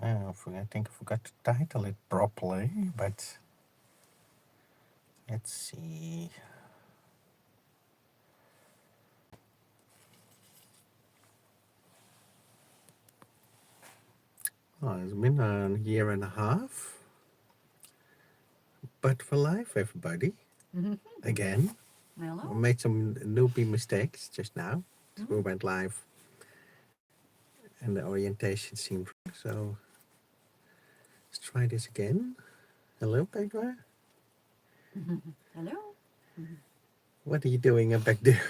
I think I forgot to title it properly, but let's see. Oh, it's been a year and a half, but for life, everybody. Again, Hello. we made some newbie mistakes just now. We went live, and the orientation seemed wrong. So let's try this again. Hello, Petra. Hello. What are you doing back there?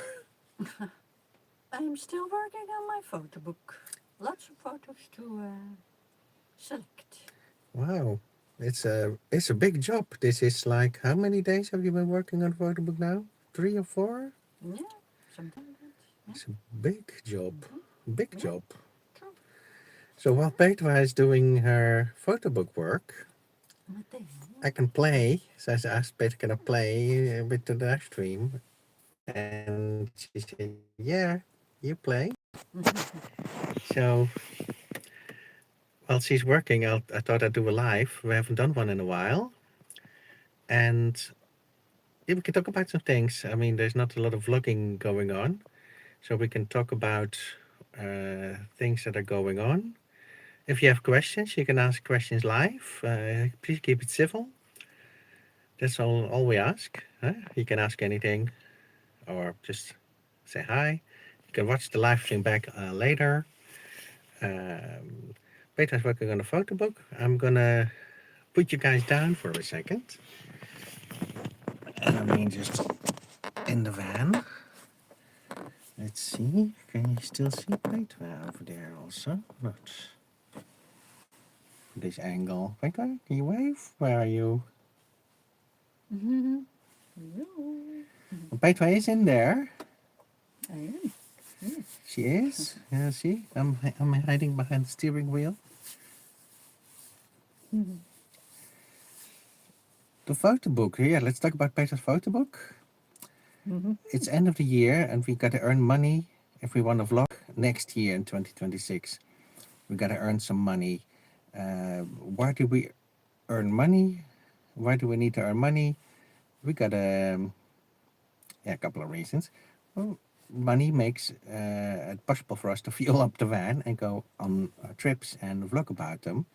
I'm still working on my photo book. Lots of photos to select. Wow, it's a big job. This is like, how many days have you been working on photo book now? 3 or 4? Yeah, something like that. Yeah. It's a big job. Big Yeah, job. true. So while Petra is doing her photo book work, Meteen. I can play. So I asked Petra, can I play a bit to the live stream? And she said, yeah, you play. So while she's working, I thought I'd do a live. We haven't done one in a while. And yeah, we can talk about some things. I mean, there's not a lot of vlogging going on. So we can talk about things that are going on. If you have questions, you can ask questions live. Please keep it civil. That's all we ask. Huh? You can ask anything or just say hi. You can watch the live stream back later. Um, Petra's working on a photo book. I'm gonna put you guys down for a second. And I mean just in the van. Let's see. Can you still see Petra over there also? Not this angle. Petra, can you wave? Where are you? Hello. Well, Petra is in there. I am. Yes. She is. Yeah, see? I'm hiding behind the steering wheel. The photo book. Yeah, let's talk about Petra's photo book. It's end of the year and we got to earn money if we want to vlog next year in 2026. We got to earn some money. Where do we earn money? Why do we need to earn money? We got a couple of reasons. Well, money makes it possible for us to fuel up the van and go on trips and vlog about them.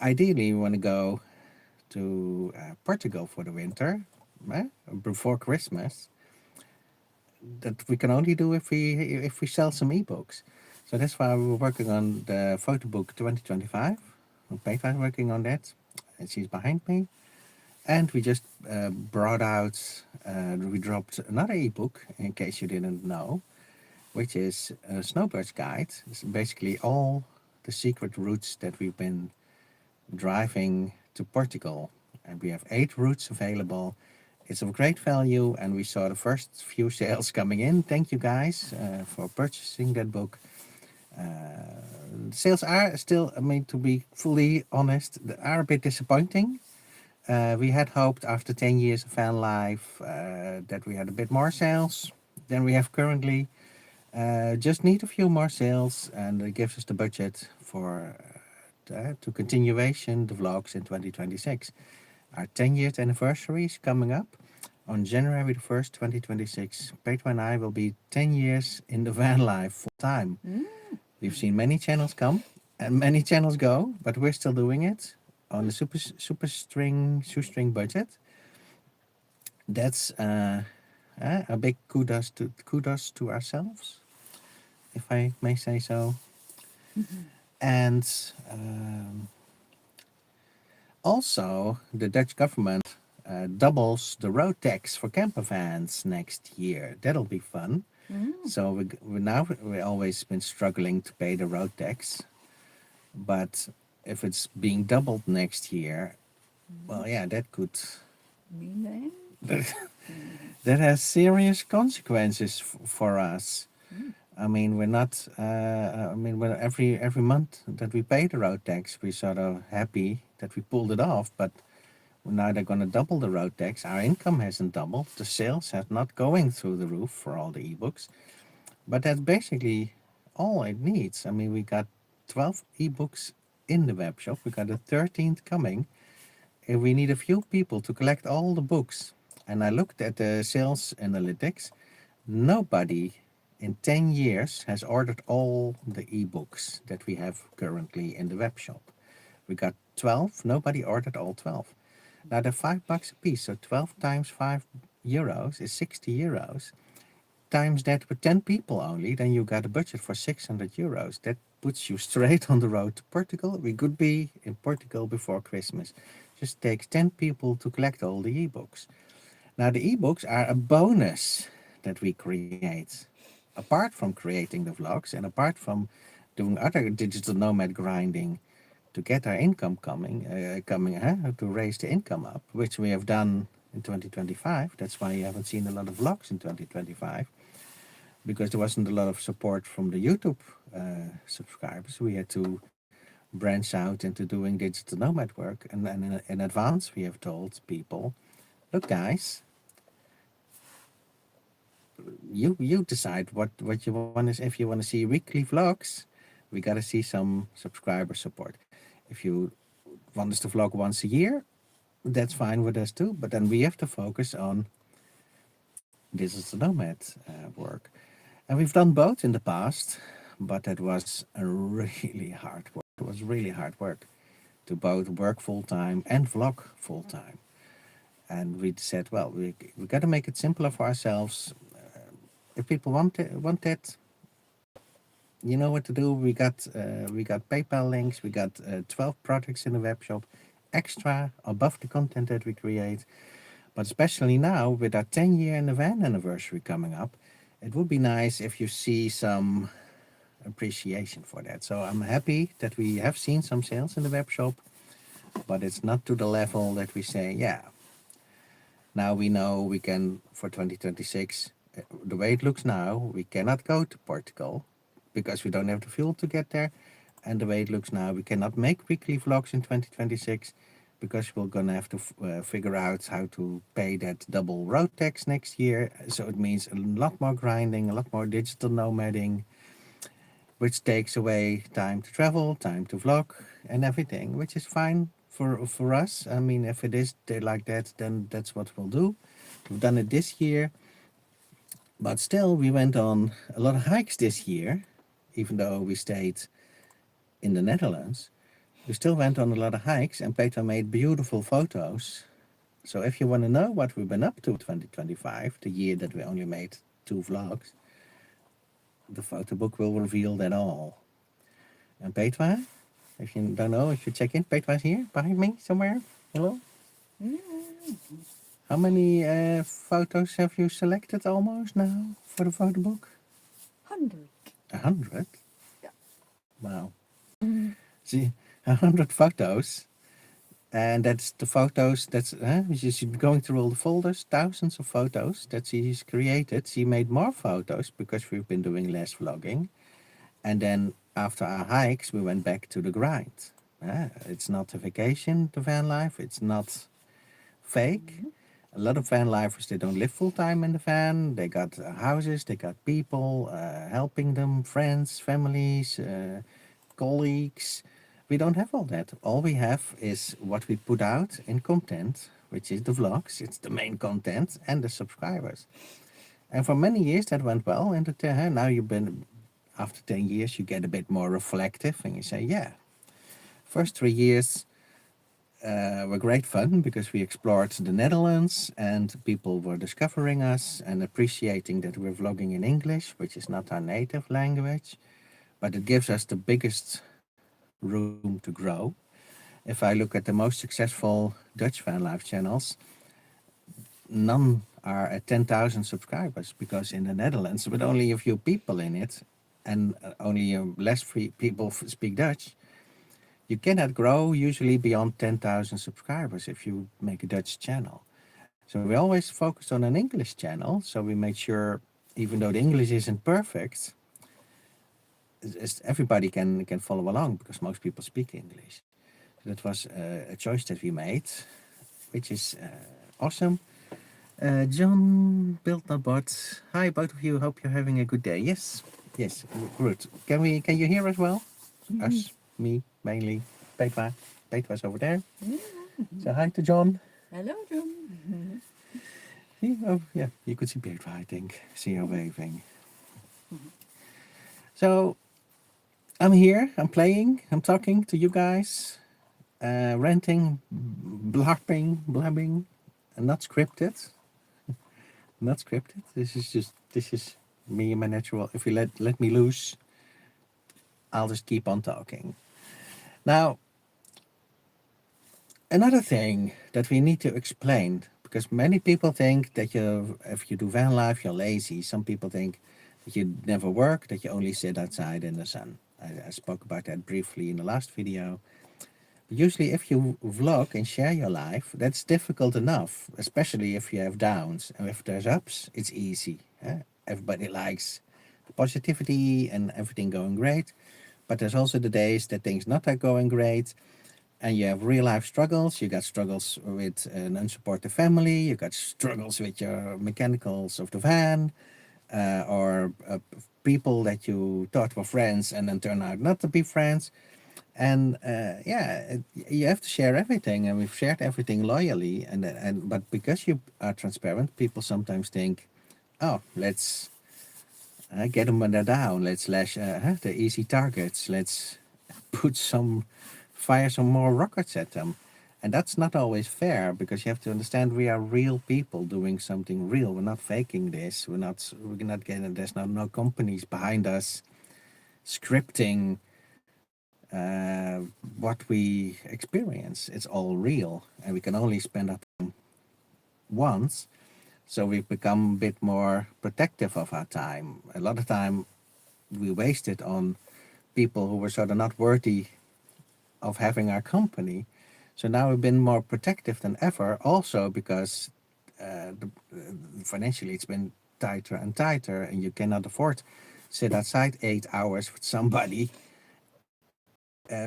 Ideally, we want to go to Portugal for the winter, before Christmas. That we can only do if we sell some ebooks. So that's why we're working on the photo book 2025. Petra is working on that, and she's behind me. And we just brought out, we dropped another ebook, in case you didn't know, which is a Snowbird's Guide. It's basically all the secret routes that we've been driving to Portugal. And we have 8 routes available. It's of great value, and we saw the first few sales coming in. Thank you guys for purchasing that book. Sales are still, I mean, to be fully honest, they are a bit disappointing. We had hoped after 10 years of van life that we had a bit more sales than we have currently. Just need a few more sales, and it gives us the budget for to continuation the vlogs in 2026. Our 10 years anniversary is coming up on January the 1st, 2026. Petra and I will be 10 years in the van life full time. We've seen many channels come and many channels go, but we're still doing it on the shoestring budget. That's a big kudos to ourselves, if I may say so. And also, the Dutch government doubles the road tax for campervans next year. That'll be fun. So we always been struggling to pay the road tax, but if it's being doubled next year, well, yeah, that could Mean that has serious consequences for us. I mean, we're not. I mean, well, every month that we pay the road tax, we're sort of happy that we pulled it off. But now they're going to double the road tax. Our income hasn't doubled. The sales have not going through the roof for all the ebooks. But that's basically all it needs. I mean, we got 12 ebooks in the web shop. We got the 13th coming. And we need a few people to collect all the books. And I looked at the sales analytics. Nobody in 10 years has ordered all the ebooks that we have currently in the web shop. We got 12. Nobody ordered all 12. Now they're $5 a piece, so 12 times €5 is 60 euros. Times that with 10 people only, then you got a budget for 600 euros. That puts you straight on the road to Portugal. We could be in Portugal before Christmas. Just takes 10 people to collect all the ebooks. Now the ebooks are a bonus that we create. Apart from creating the vlogs and apart from doing other digital nomad grinding to get our income to raise the income up, which we have done in 2025. That's why you haven't seen a lot of vlogs in 2025, because there wasn't a lot of support from the YouTube subscribers. We had to branch out into doing digital nomad work, and then in advance we have told people, look guys, you decide what you want to. If you want to see weekly vlogs, we got to see some subscriber support. If you want us to vlog once a year, that's fine with us too, but then we have to focus on digital nomad work. And we've done both in the past, but it was a really hard work. It was really hard work to both work full-time and vlog full-time. And we said, well, we got to make it simpler for ourselves. If people want it, you know what to do. We got PayPal links. We got 12 products in the web shop, extra above the content that we create. But especially now with our 10-year in the van anniversary coming up, it would be nice if you see some appreciation for that. So I'm happy that we have seen some sales in the web shop, but it's not to the level that we say, yeah, now we know we can, for 2026, the way it looks now, we cannot go to Portugal because we don't have the fuel to get there. And the way it looks now, we cannot make weekly vlogs in 2026 because we're going to have to figure out how to pay that double road tax next year. So it means a lot more grinding, a lot more digital nomading, which takes away time to travel, time to vlog and everything, which is fine for us. I mean, if it is like that, then that's what we'll do. We've done it this year, but still we went on a lot of hikes this year, even though we stayed in the Netherlands. We still went on a lot of hikes, and Peter made beautiful photos. So if you want to know what we've been up to 2025, the year that we only made 2 vlogs, the photo book will reveal that all. And Petra, if you don't know, if you check in, Petra's here behind me somewhere. Hello. How many photos have you selected almost now for the photo book? 100. 100? Yeah. Wow. See, 100 photos. And that's the photos, she's going through all the folders, thousands of photos that she's created. She made more photos because we've been doing less vlogging. And then after our hikes, we went back to the grind. It's not a vacation, the van life. It's not fake. A lot of van lifers, they don't live full time in the van. They got houses, they got people helping them, friends, families, colleagues. We don't have all that. All we have is what we put out in content, which is the vlogs. It's the main content and the subscribers. And for many years that went well. And now you've been, after 10 years, you get a bit more reflective and you say, yeah, first 3 years were great fun because we explored the Netherlands and people were discovering us and appreciating that we're vlogging in English, which is not our native language, but it gives us the biggest room to grow. If I look at the most successful Dutch van life channels, none are at 10,000 subscribers because in the Netherlands, with only a few people in it and only less people speak Dutch, you cannot grow usually beyond 10,000 subscribers if you make a Dutch channel. So we always focused on an English channel. So we made sure, even though the English isn't perfect, everybody can follow along because most people speak English. So that was a choice that we made, which is awesome. John Bildnabot, hi both of you. Hope you're having a good day. Yes, good. Can you hear us well? Us, me mainly. Petra. Petra's over there. Yeah. Say hi to John. Hello, John. See? Oh, yeah, you could see Petra, I think. See her waving. So, I'm here, I'm playing, I'm talking to you guys, ranting, blabbing, and not scripted. Not scripted. This is me and my natural. If you let me loose, I'll just keep on talking. Now, another thing that we need to explain, because many people think that if you do van life, you're lazy. Some people think that you never work, that you only sit outside in the sun. I spoke about that briefly in the last video. Usually, if you vlog and share your life, that's difficult enough, especially if you have downs. And if there's ups, it's easy. Everybody likes positivity and everything going great. But there's also the days that things not are going great, and you have real life struggles. You got struggles with an unsupportive family. You got struggles with your mechanicals of the van, or people that you thought were friends and then turn out not to be friends. And you have to share everything, and we've shared everything loyally. But because you are transparent, people sometimes think, oh, let's get them when they're down. Let's slash the easy targets. Let's fire some more rockets at them. And that's not always fair, because you have to understand we are real people doing something real. We're not faking this. We're not getting, there's no companies behind us scripting what we experience. It's all real, and we can only spend our time once. So we've become a bit more protective of our time. A lot of time we wasted on people who were sort of not worthy of having our company. So now we've been more protective than ever, also because financially it's been tighter and tighter, and you cannot afford sit outside 8 hours with somebody,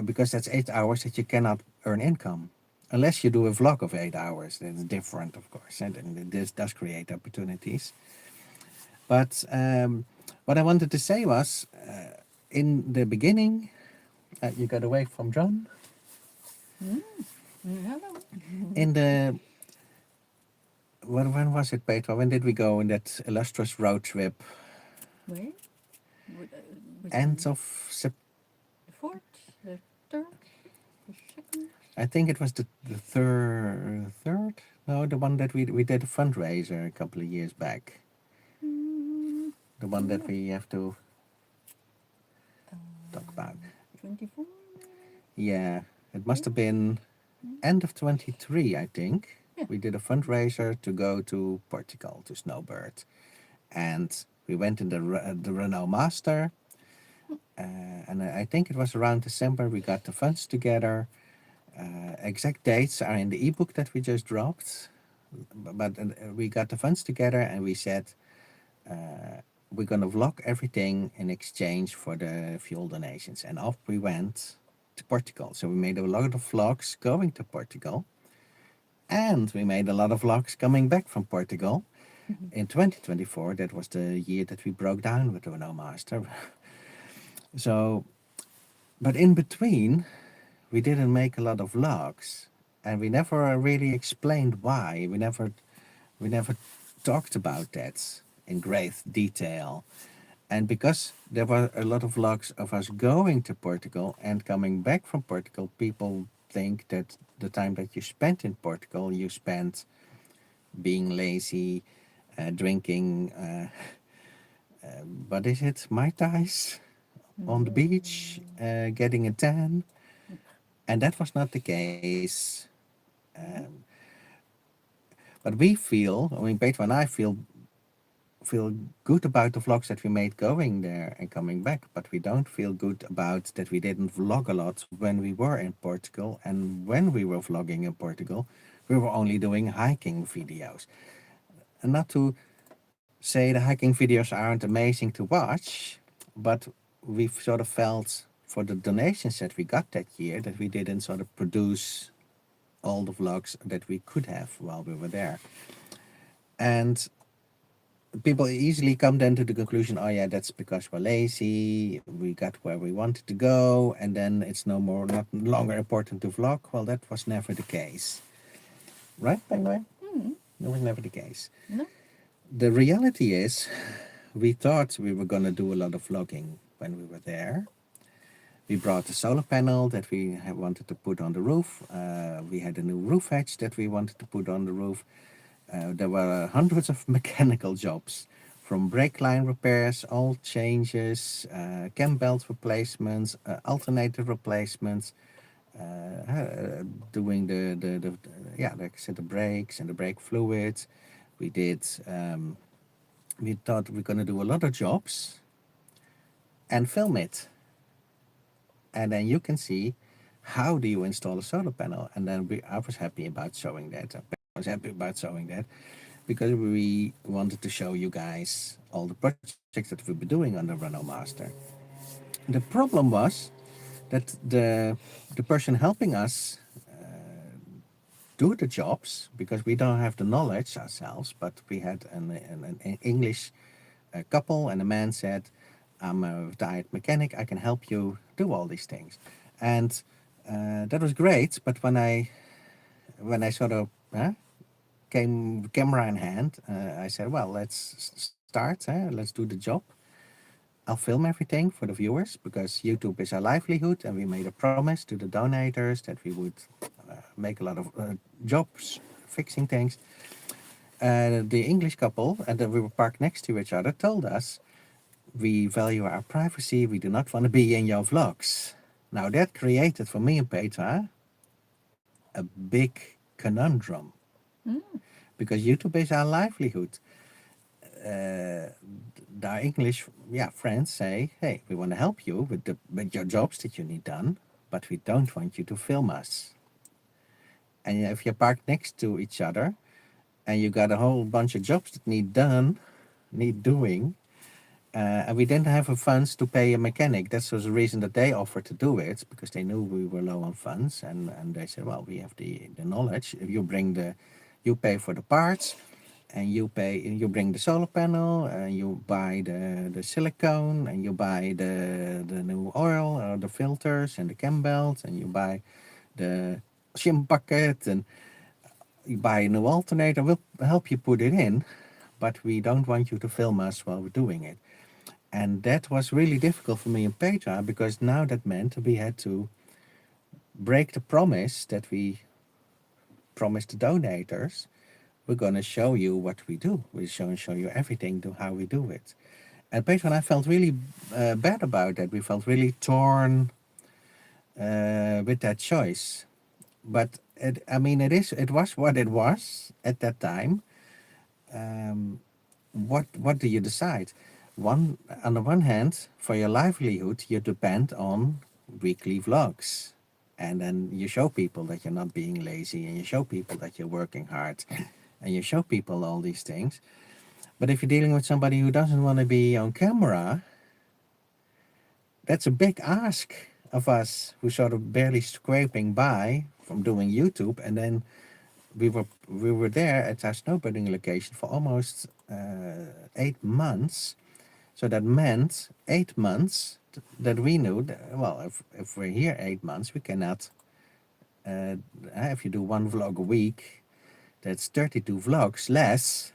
because that's 8 hours that you cannot earn income. Unless you do a vlog of 8 hours, that's different, of course, and this does create opportunities. But what I wanted to say was, in the beginning, you got away from John. Hello. In the when was it, Petra? When did we go in that illustrious road trip? Where? End of September. The fourth, the third, the second. I think it was the third. No, the one that we did a fundraiser a couple of years back. The one that we have to talk about. 24. Yeah, it must have been end of 23, I think. Yeah. We did a fundraiser to go to Portugal, to Snowbird. And we went in the Renault Master. And I think it was around December we got the funds together. Exact dates are in the ebook that we just dropped. But we got the funds together, and we said, we're going to vlog everything in exchange for the fuel donations. And off we went to Portugal. So we made a lot of vlogs going to Portugal. And we made a lot of vlogs coming back from Portugal. In 2024, that was the year that we broke down with the Renault Master. So, but in between, we didn't make a lot of vlogs. And we never really explained why. We never talked about that in great detail. And because there were a lot of vlogs of us going to Portugal and coming back from Portugal, people think that the time that you spent in Portugal, you spent being lazy, drinking, what is it, Mai Tais on the beach, getting a tan. And that was not the case. But we feel, I mean, Petra and I feel good about the vlogs that we made going there and coming back, but we don't feel good about that we didn't vlog a lot when we were in Portugal. And when we were vlogging in Portugal, we were only doing hiking videos. And not to say the hiking videos aren't amazing to watch, but we've sort of felt for the donations that we got that year that we didn't sort of produce all the vlogs that we could have while we were there. And people easily come then to the conclusion, oh yeah, that's because we're lazy, we got where we wanted to go, and then it's not longer important to vlog. Well, that was never the case. Right, Penguin? Mm, That was never the case. no. The reality is, we thought we were going to do a lot of vlogging when we were there. We brought a solar panel that we wanted to put on the roof. We had a new roof hatch that we wanted to put on the roof. There were hundreds of mechanical jobs, from brake line repairs, oil changes, cam belt replacements, alternator replacements, doing yeah, like I said, the brakes and the brake fluids. We did. We thought we're going to do a lot of jobs and film it, and then you can see how do you install a solar panel. And then I was happy about showing that. I was happy about showing that because we wanted to show you guys all the projects that we've been doing on the Renault Master. The problem was that the person helping us do the jobs, because we don't have the knowledge ourselves, but we had an English couple, and the man said, I'm a retired mechanic, I can help you do all these things. And that was great, but when I sort of came camera in hand, I said, well, let's start, let's do the job. I'll film everything for the viewers because YouTube is our livelihood, and we made a promise to the donators that we would make a lot of jobs fixing things. The English couple, and we were parked next to each other, told us, we value our privacy, we do not want to be in your vlogs. Now that created for me and Petra a big conundrum, because YouTube is our livelihood. Our English friends say, hey, we want to help you with your jobs that you need done, but we don't want you to film us. And if you're parked next to each other and you got a whole bunch of jobs that need doing, and we didn't have the funds to pay a mechanic. That was the reason that they offered to do it, because they knew we were low on funds, and they said, well, we have the knowledge. If you pay for the parts, and you bring the solar panel, and you buy the silicone, and you buy the new oil or the filters and the cam belt, and you buy the shim bucket, and you buy a new alternator. We'll help you put it in, but we don't want you to film us while we're doing it. And that was really difficult for me and Petra, because now that meant we had to break the promise that we promised the donators. We're going to show you what we do. We're going to show you everything to how we do it. And Petra and I felt really bad about that. We felt really torn with that choice. But it was what it was at that time. What do you decide? On the one hand, for your livelihood, you depend on weekly vlogs, and then you show people that you're not being lazy, and you show people that you're working hard, and you show people all these things. But if you're dealing with somebody who doesn't want to be on camera, that's a big ask of us, who sort of barely scraping by from doing YouTube. And then we were there at our snowboarding location for almost 8 months. So that meant 8 months that we knew that, well, if we're here 8 months, we cannot, if you do one vlog a week, that's 32 vlogs less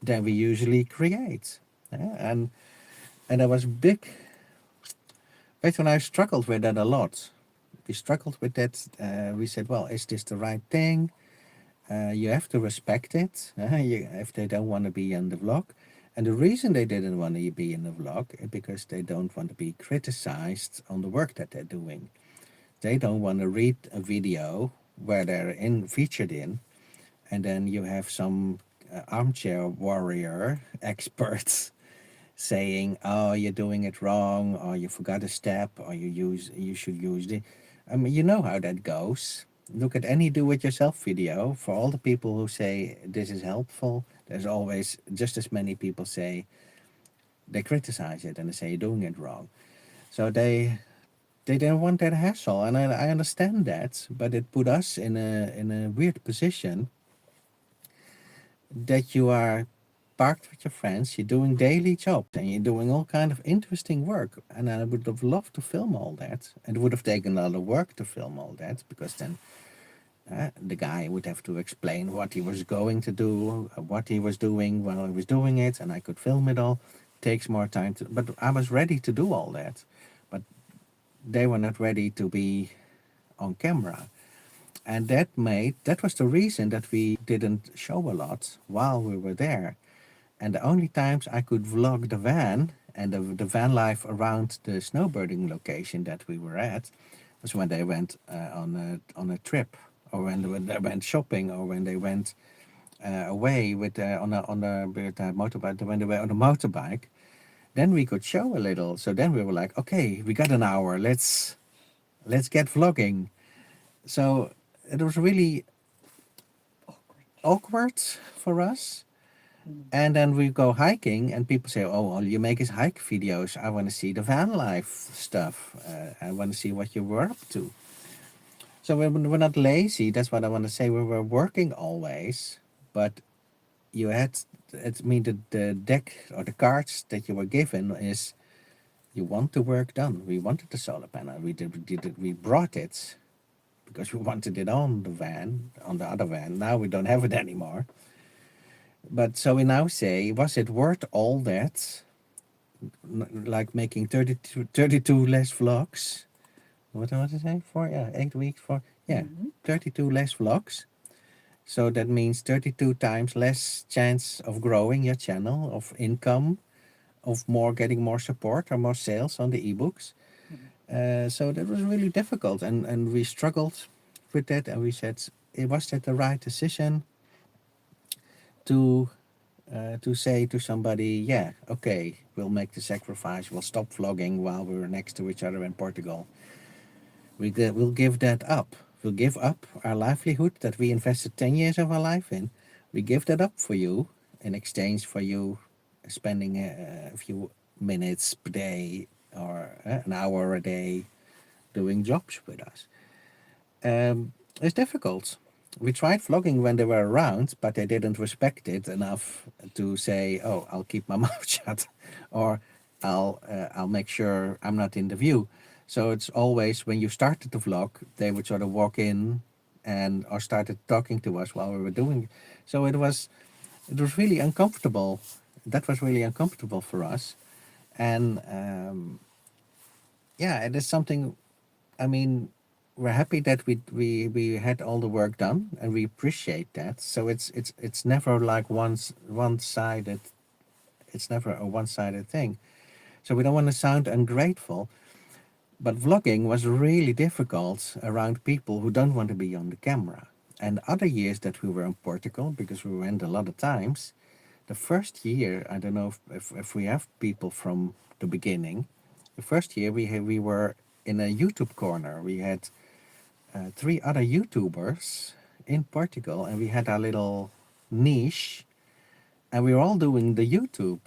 than we usually create. And that was big. Peter and I struggled with that a lot. We struggled with that. We said, well, is this the right thing? You have to respect it if they don't want to be in the vlog. And the reason they didn't want to be in the vlog is because they don't want to be criticized on the work that they're doing. They don't want to read a video where they're featured in, and then you have some armchair warrior experts saying, oh, you're doing it wrong, or you forgot a step, or you should use the... I mean, you know how that goes. Look at any do-it-yourself video. For all the people who say this is helpful, there's always just as many people say they criticize it and they say you're doing it wrong. So they didn't want that hassle, and I understand that, but it put us in a weird position that you are parked with your friends, you're doing daily jobs, and you're doing all kind of interesting work. And I would have loved to film all that. It would have taken a lot of work to film all that, because then the guy would have to explain what he was going to do, what he was doing while he was doing it, and I could film it all. Takes more time to, but I was ready to do all that, but they were not ready to be on camera. And that was the reason that we didn't show a lot while we were there. And the only times I could vlog the van and the van life around the snowboarding location that we were at was when they went on a trip, or when they went shopping, or when they went away with with a motorbike, when they were on a motorbike. Then we could show a little. So then we were like, okay, we got an hour. Let's get vlogging. So it was really awkward for us. And then we go hiking, and people say, "Oh, all you make is hike videos. I want to see the van life stuff. I want to see what you were up to." So we're not lazy. That's what I want to say. We were working always, but you had. It mean the deck or the cards that you were given is, you want the work done. We wanted the solar panel. We brought it because we wanted it on the van, on the other van. Now we don't have it anymore. But so we now say, was it worth all that? Like making 32 less vlogs. What did I say? 8 weeks, 32 less vlogs. So that means 32 times less chance of growing your channel, of income, of getting more support or more sales on the ebooks. So that was really difficult, and we struggled with that, and we said, was that the right decision to say to somebody, yeah, okay, we'll make the sacrifice, we'll stop vlogging while we were next to each other in Portugal. We'll give that up. We'll give up our livelihood that we invested 10 years of our life in. We give that up for you in exchange for you spending a few minutes per day or an hour a day doing jobs with us. It's difficult. We tried vlogging when they were around, but they didn't respect it enough to say, "Oh, I'll keep my mouth shut," or "I'll make sure I'm not in the view." So it's always when you started to vlog, they would sort of walk in or started talking to us while we were doing. So it was really uncomfortable. That was really uncomfortable for us, and it is something. I mean, we're happy that we had all the work done, and we appreciate that. So it's never like one-sided. It's never a one-sided thing. So we don't want to sound ungrateful, but vlogging was really difficult around people who don't want to be on the camera. And other years that we were in Portugal, because we went a lot of times, the first year, I don't know if we have people from the beginning. The first year we were in a YouTube corner. We had 3 other YouTubers in Portugal, and we had our little niche, and we were all doing the YouTube.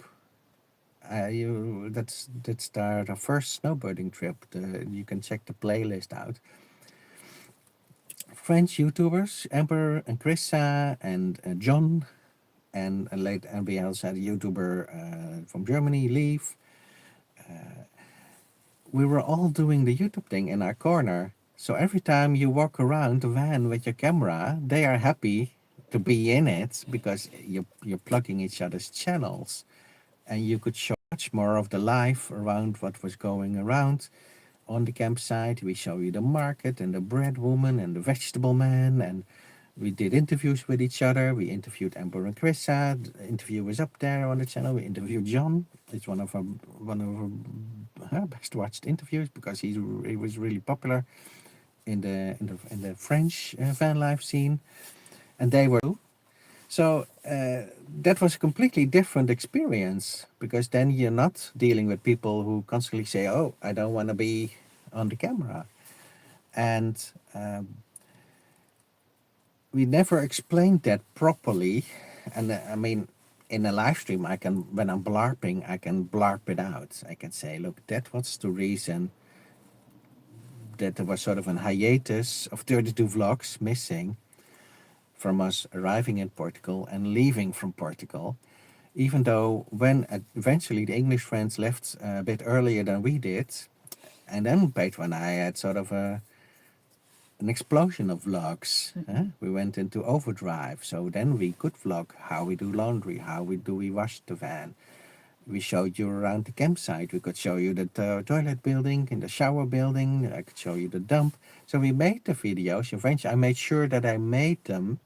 That's our first snowboarding trip. You can check the playlist out. French YouTubers, Amber and Chrissa and John, and we also had a YouTuber from Germany, Leaf. We were all doing the YouTube thing in our corner. So every time you walk around the van with your camera, they are happy to be in it because you're plugging each other's channels, and you could show much more of the life around what was going around on the campsite. We show you the market and the bread woman and the vegetable man, and we did interviews with each other. We interviewed Amber and Chrissa. The interview was up there on the channel. We interviewed John. It's one of our best watched interviews because he was really popular in the French van life scene, and they were too. So that was a completely different experience, because then you're not dealing with people who constantly say, "Oh, I don't want to be on the camera," and we never explained that properly. And I mean, in a live stream, when I'm blarping, I can blarp it out. I can say, "Look, that was the reason that there was sort of an hiatus of 32 vlogs missing from us arriving in Portugal and leaving from Portugal, even though when eventually the English friends left a bit earlier than we did, and then Peter and I had sort of an explosion of vlogs. We went into overdrive, so then we could vlog how we do laundry, how we wash the van. We showed you around the campsite. We could show you the toilet building and the shower building. I could show you the dump. So we made the videos. Eventually, I made sure that I made them.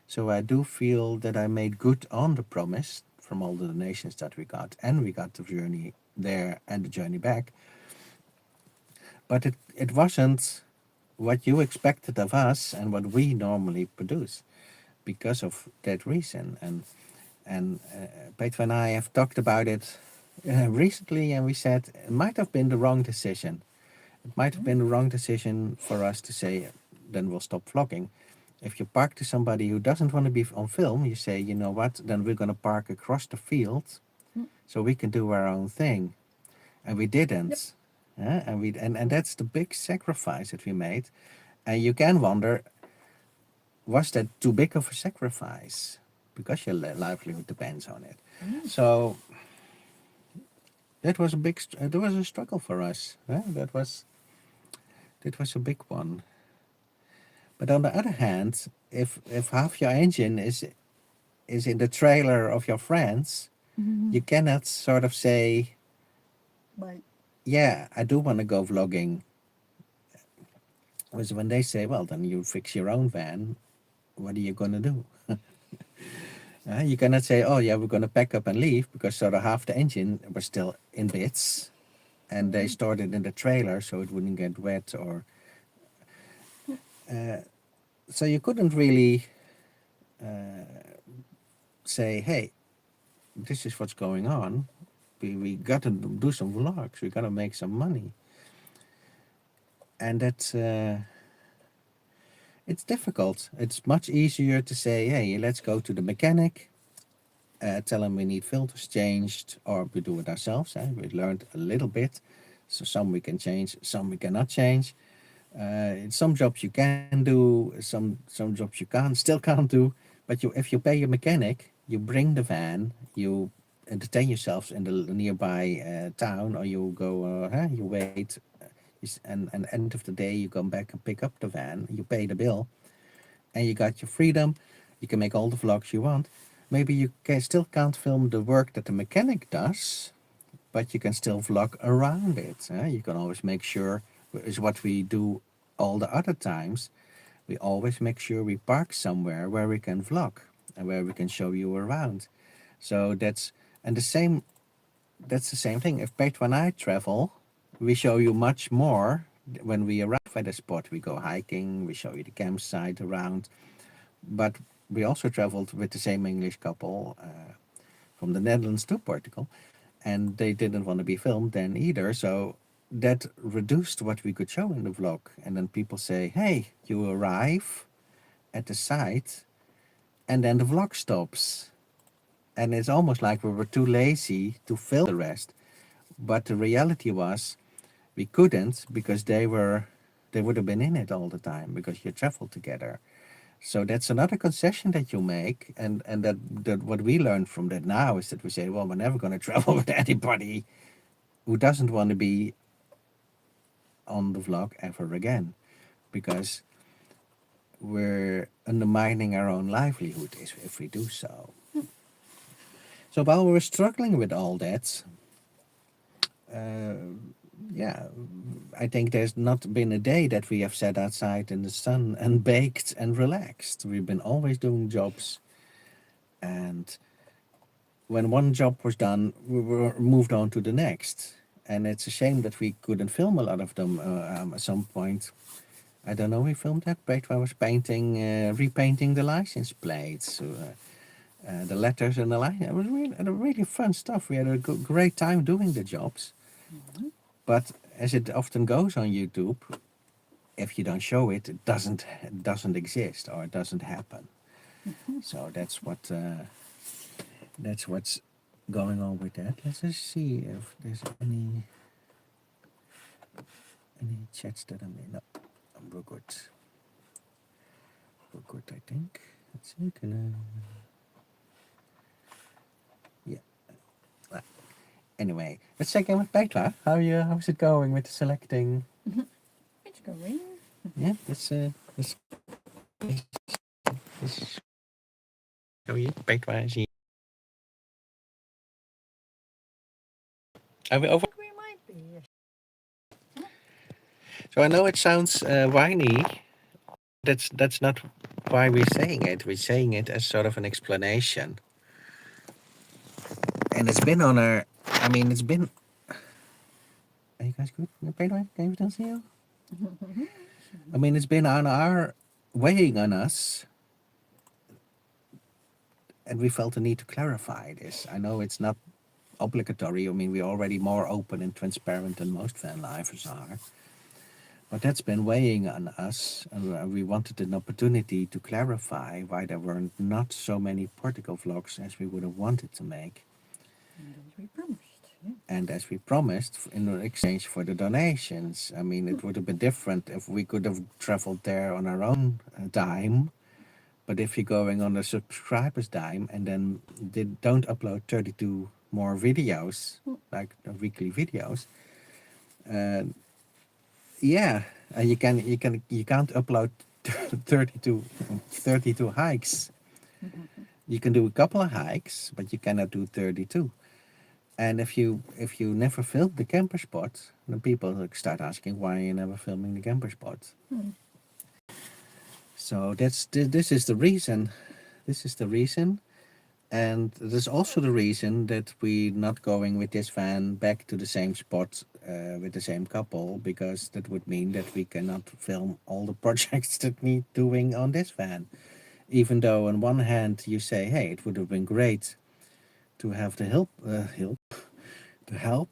So I do feel that I made good on the promise from all the donations that we got. And we got the journey there and the journey back. But it wasn't what you expected of us and what we normally produce because of that reason. And Peter and I have talked about it recently, and we said it might have been the wrong decision. It might have been the wrong decision for us to say, then we'll stop vlogging. If you park to somebody who doesn't want to be on film, you say, you know what, then we're going to park across the field so we can do our own thing. And we didn't. And that's the big sacrifice that we made. And you can wonder, was that too big of a sacrifice? Because your livelihood depends on it. So that was that was a struggle for us. That was a big one. But on the other hand, if half your engine is in the trailer of your friends, you cannot sort of say, But yeah, I do want to go vlogging. Was when they say, well, then you fix your own van. What are you going to do? You cannot say, oh yeah, we're going to pack up and leave, because sort of half the engine was still in bits, and they stored it in the trailer so it wouldn't get wet, or so you couldn't really say, hey, this is what's going on. We got to do some vlogs. We got to make some money, and that's it's difficult. It's much easier to say, hey, let's go to the mechanic. Tell them we need filters changed, or we do it ourselves. We learned a little bit, so some we can change, some we cannot change. Some jobs you can do, some jobs you still can't do. But if you pay a mechanic, you bring the van, you entertain yourselves in the nearby town, or you go, you wait, and end of the day you come back and pick up the van. You pay the bill, and you got your freedom. You can make all the vlogs you want. Maybe you still can't film the work that the mechanic does, but you can still vlog around it. You can always make sure, is what we do all the other times. We always make sure we park somewhere where we can vlog and where we can show you around. So that's the same thing. If Petra and I travel, we show you much more when we arrive at a spot. We go hiking, we show you the campsite around. But we also traveled with the same English couple from the Netherlands to Portugal, and they didn't want to be filmed then either. So that reduced what we could show in the vlog. And then people say, hey, you arrive at the site and then the vlog stops. And it's almost like we were too lazy to film the rest. But the reality was we couldn't, because they would have been in it all the time, because you traveled together. So that's another concession that you make, and that what we learned from that now is that we say, well, we're never going to travel with anybody who doesn't want to be on the vlog ever again, because we're undermining our own livelihood if we do so. So while we were struggling with all that, yeah, I think there's not been a day that we have sat outside in the sun and baked and relaxed. We've been always doing jobs, and when one job was done, we were moved on to the next. And it's a shame that we couldn't film a lot of them at some point. I don't know, we filmed that. Petra was repainting the license plates, the letters and the line. It was really fun stuff. We had a great time doing the jobs. But as it often goes on YouTube, if you don't show it, it doesn't exist, or it doesn't happen. So that's what's going on with that. Let's just see if there's any chats that I'm in. No, we're good. We're good, I think. Let's see. Yeah. Anyway, let's check in with Petra. How's it going with selecting? It's going. Yeah, let's show you. Petra is here. Are we over? We might be, yes. So I know it sounds whiny. That's not why we're saying it. We're saying it as sort of an explanation. And it's been on our. I mean, it's been. Are you guys good? Petra, can you still see you? I mean, it's been on our weighing on us, and we felt the need to clarify this. I know it's not obligatory. I mean, we're already more open and transparent than most van lifers are. But that's been weighing on us, and we wanted an opportunity to clarify why there were not so many Portugal vlogs as we would have wanted to make. And as we promised. Yeah. And as we promised, in exchange for the donations. I mean, it would have been different if we could have traveled there on our own dime. But if you're going on a subscriber's dime and then don't upload 32 more videos, like weekly videos, uh, yeah, you can't upload 32 hikes. You can do a couple of hikes, but you cannot do 32. And if you never filmed the camper spot, then people start asking why you're never filming the camper spot. So this is the reason. This is the reason. And there's also the reason that we're not going with this van back to the same spot with the same couple, because that would mean that we cannot film all the projects that need doing on this van. Even though on one hand you say, hey, it would have been great to have the help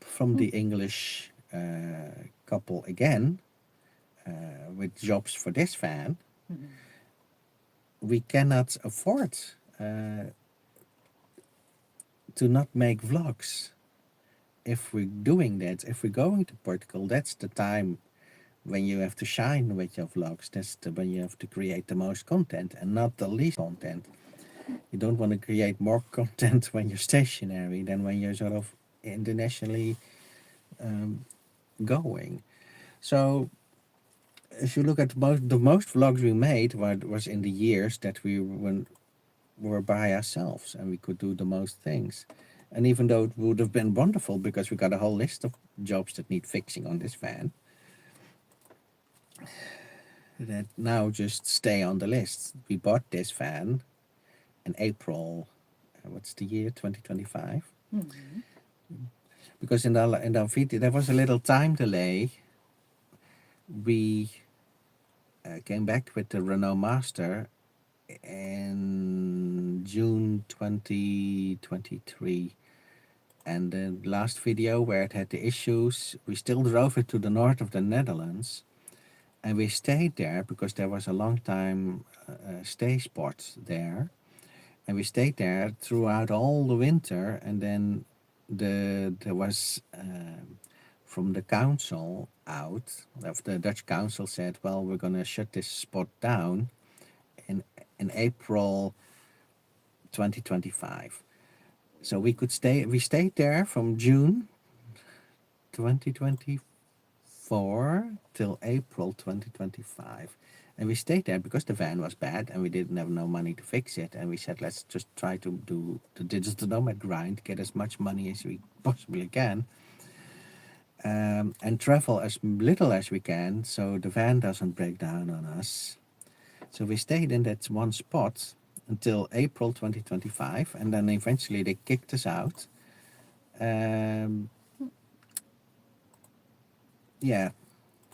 from the English couple again with jobs for this van, we cannot afford to not make vlogs. If we're doing that, if we're going to Portugal, that's the time when you have to shine with your vlogs. That's when you have to create the most content and not the least content. You don't want to create more content when you're stationary than when you're sort of internationally going. So if you look at the most vlogs we made was in the years that we were by ourselves and we could do the most things. And even though it would have been wonderful because we got a whole list of jobs that need fixing on this van, that now just stay on the list. We bought this van in April, what's the year, 2025? Because in the video there was a little time delay. We came back with the Renault Master in June 2023. And the last video where it had the issues, we still drove it to the north of the Netherlands. And we stayed there because there was a long time stay spot there. And we stayed there throughout all the winter. And then there was from the council out, of the Dutch council said, well, we're going to shut this spot down in April 2025. So we stayed there from June 2024 till April 2025. And we stayed there because the van was bad and we didn't have no money to fix it. And we said, let's just try to do the digital nomad grind, get as much money as we possibly can, and travel as little as we can so the van doesn't break down on us. So we stayed in that one spot until April 2025, and then eventually they kicked us out.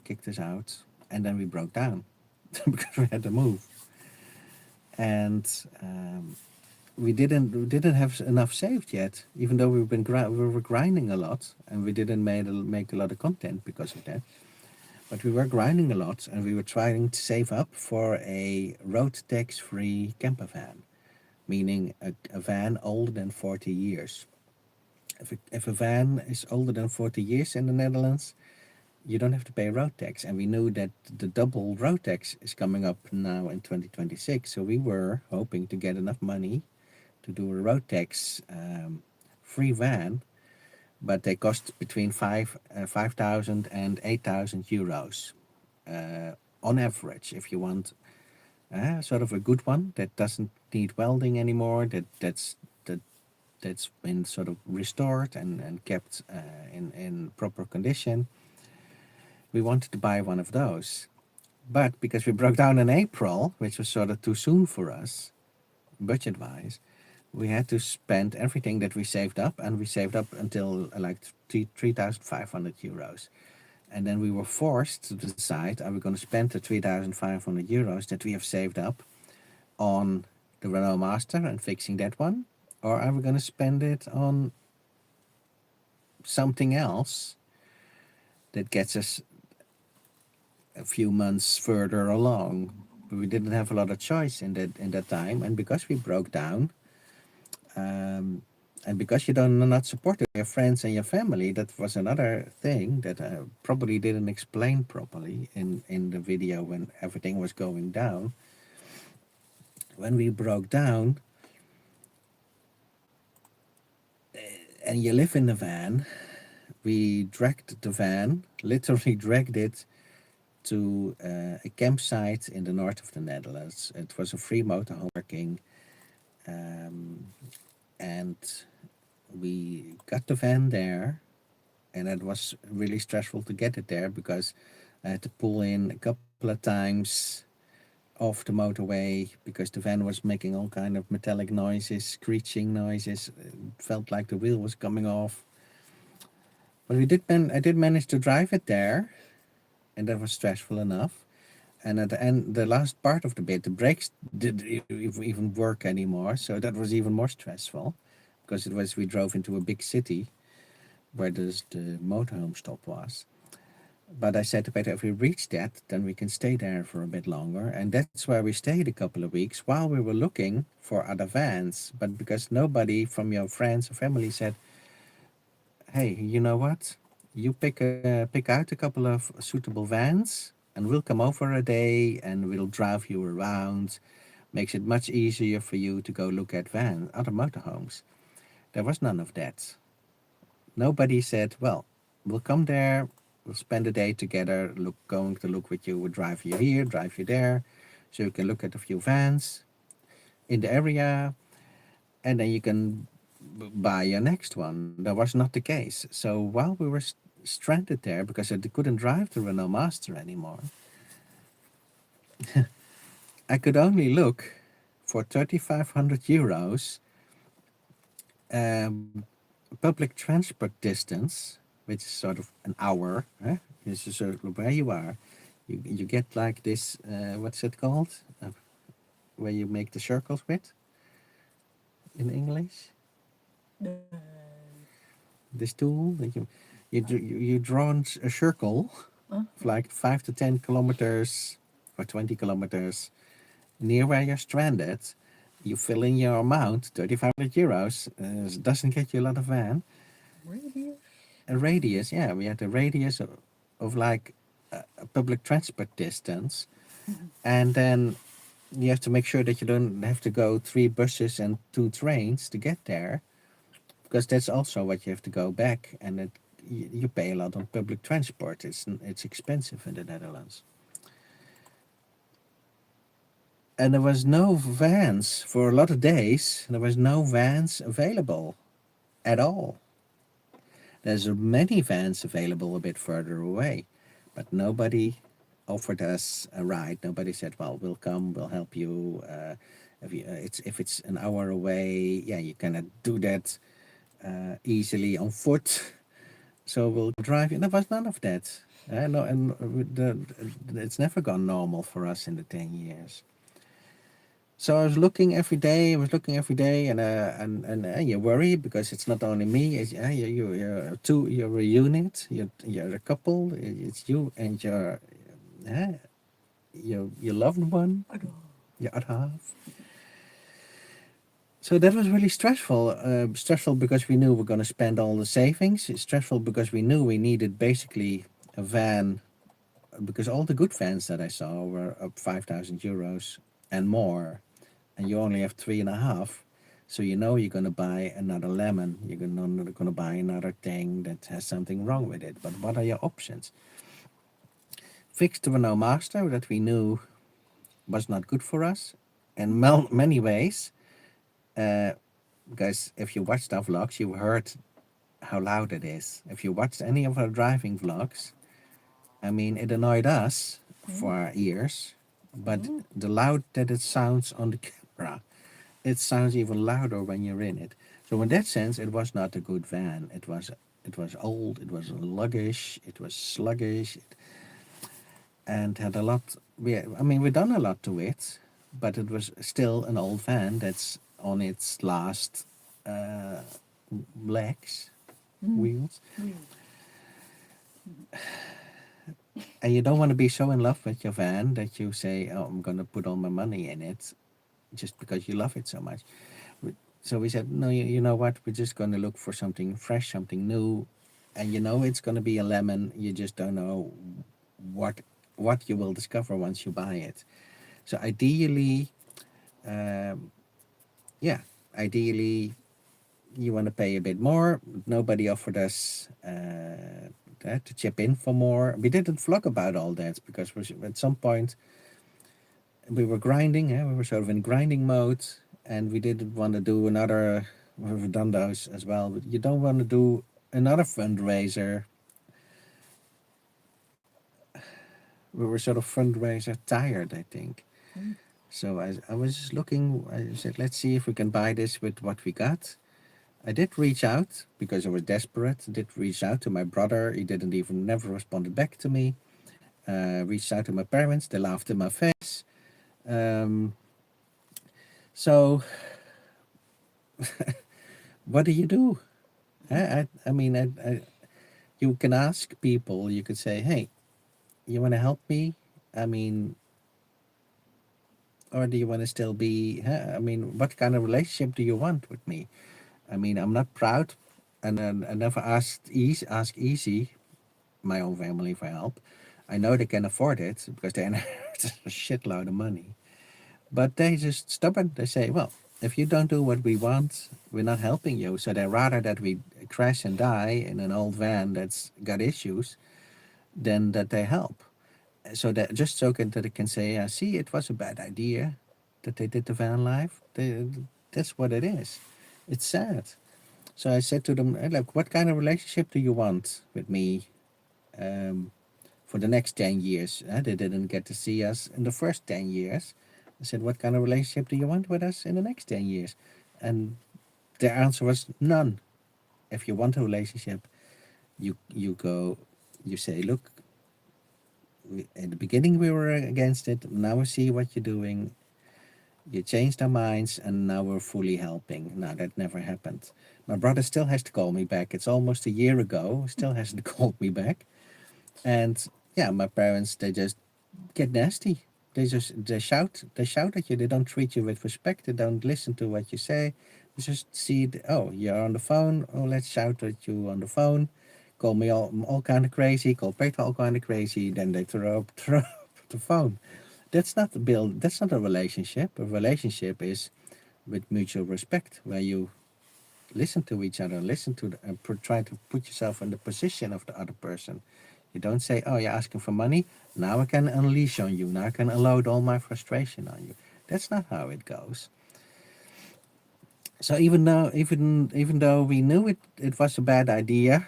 Kicked us out, and then we broke down because we had to move, and we didn't have enough saved yet. Even though we were grinding a lot, and we didn't make a lot of content because of that. But we were grinding a lot, and we were trying to save up for a road tax-free camper van, meaning a van older than 40 years. If a van is older than 40 years in the Netherlands, you don't have to pay road tax. And we knew that the double road tax is coming up now in 2026. So we were hoping to get enough money to do a road tax free van but they cost between 5,000 and 8,000 euros on average. If you want sort of a good one that doesn't need welding anymore, that's been sort of restored and kept in proper condition, we wanted to buy one of those. But because we broke down in April, which was sort of too soon for us, budget-wise, we had to spend everything that we saved up, and we saved up until like 3,500 euros. And then we were forced to decide, are we going to spend the 3,500 euros that we have saved up on the Renault Master and fixing that one? Or are we going to spend it on something else that gets us a few months further along? We didn't have a lot of choice in that time, and because we broke down, and because you don't not support your friends and your family, that was another thing that I probably didn't explain properly in the video when everything was going down. When we broke down, and you live in the van, we dragged the van, literally dragged it to a campsite in the north of the Netherlands. It was a free motorhome parking, and we got the van there, and it was really stressful to get it there because I had to pull in a couple of times off the motorway because the van was making all kind of metallic noises, screeching noises. It felt like the wheel was coming off. But I did manage to drive it there, and that was stressful enough. And at the end, the last part of the bit, the brakes didn't even work anymore, so that was even more stressful because we drove into a big city where the motorhome stop was. But I said to Peter, if we reach that, then we can stay there for a bit longer. And that's where we stayed a couple of weeks while we were looking for other vans. But because nobody from your friends or family said, hey, you know what? You pick out a couple of suitable vans, and we'll come over a day and we'll drive you around. Makes it much easier for you to go look at other motorhomes. There was none of that. Nobody said, well, we'll come there, we'll spend a day together, going to look with you, we'll drive you here, drive you there, so you can look at a few vans in the area, and then you can buy your next one. That was not the case. So while we were stranded there, because I couldn't drive the Renault Master anymore, I could only look for 3,500 euros public transport distance, which is sort of an hour. This is sort of where you are. You get like this, what's it called? Where you make the circles with in English? This tool that you draw a circle of like 5 to 10 kilometers or 20 kilometers near where you're stranded. You fill in your amount, 3,500 euros. Doesn't get you a lot of van. Radius? A radius, yeah. We had a radius of like a public transport distance. And then you have to make sure that you don't have to go 3 buses and 2 trains to get there, because that's also what you have to go back, and you pay a lot on public transport. It's expensive in the Netherlands. And there was no vans for a lot of days. There was no vans available at all. There's many vans available a bit further away, but nobody offered us a ride. Nobody said, well, we'll come, we'll help you. If it's an hour away, yeah, you cannot do that easily on foot. So we'll drive you. There was none of that. No, and it's never gone normal for us in the 10 years. So I was looking every day. And you worry because it's not only me. You're a unit. You're a couple. It's you and your loved one, your other half. So that was really stressful. Stressful because we knew we were going to spend all the savings. It's stressful because we knew we needed basically a van, because all the good vans that I saw were up 5,000 euros and more, and you only have 3.5. So you know you're going to buy another lemon. You're not going to buy another thing that has something wrong with it. But what are your options? Fixed the Renault Master that we knew was not good for us in many ways. Because if you watched our vlogs, you heard how loud it is. If you watched any of our driving vlogs, I mean, it annoyed us for our ears, but the loud that it sounds on the camera, it sounds even louder when you're in it. So in that sense, it was not a good van. It was old. It was sluggish, and had a lot. We done a lot to it, but it was still an old van that's on its last uh, legs, wheels, and you don't want to be so in love with your van that you say, "Oh, I'm gonna put all my money in it," just because you love it so much. So we said, no, you know what? We're just going to look for something fresh, something new, and you know it's going to be a lemon. You just don't know what what you will discover once you buy it. So ideally, um, yeah, ideally you want to pay a bit more. Nobody offered us to chip in for more. We didn't vlog about all that because at some point we were grinding. We were sort of in grinding mode, and we didn't want to do another. We've done those as well, but you don't want to do another fundraiser. We were sort of fundraiser tired, I think. So I was just looking. I said, let's see if we can buy this with what we got. I did reach out because I was desperate. I did reach out to my brother. He didn't even never responded back to me. Reached out to my parents. They laughed in my face. Um, so what do you do? I mean, you can ask people. You could say, "Hey, you want to help me?" I mean, or do you want to still be? I mean, what kind of relationship do you want with me? I mean, I'm not proud, and I never ask easy my own family for help. I know they can afford it because they inherit a shitload of money, but they just stubborn. They say, "Well, if you don't do what we want, we're not helping you." So they rather that we crash and die in an old van that's got issues than that they help. So that just so that they can say, "See, it was a bad idea that they did the van life." That's what it is. It's sad. So I said to them, "Look, what kind of relationship do you want with me um, for the next 10 years?" They didn't get to see us in the first 10 years. I said, "What kind of relationship do you want with us in the next 10 years?" And their answer was none. If you want a relationship, you go, you say, "Look, at the beginning we were against it. Now we see what you're doing. You changed our minds, and now we're fully helping." Now that never happened. My brother still has to call me back. It's almost a year ago. Still hasn't called me back. And yeah, my parents, they just get nasty. They shout at you. They don't treat you with respect. They don't listen to what you say. They just see oh, you're on the phone. Oh, let's shout at you on the phone. Call me all kind of crazy. Call Peter all kind of crazy. Then they throw up the phone. That's not a build. That's not a relationship. A relationship is with mutual respect, where you listen to each other, listen to and try to put yourself in the position of the other person. You don't say, "Oh, you're asking for money. Now I can unleash on you. Now I can unload all my frustration on you." That's not how it goes. So even though we knew it was a bad idea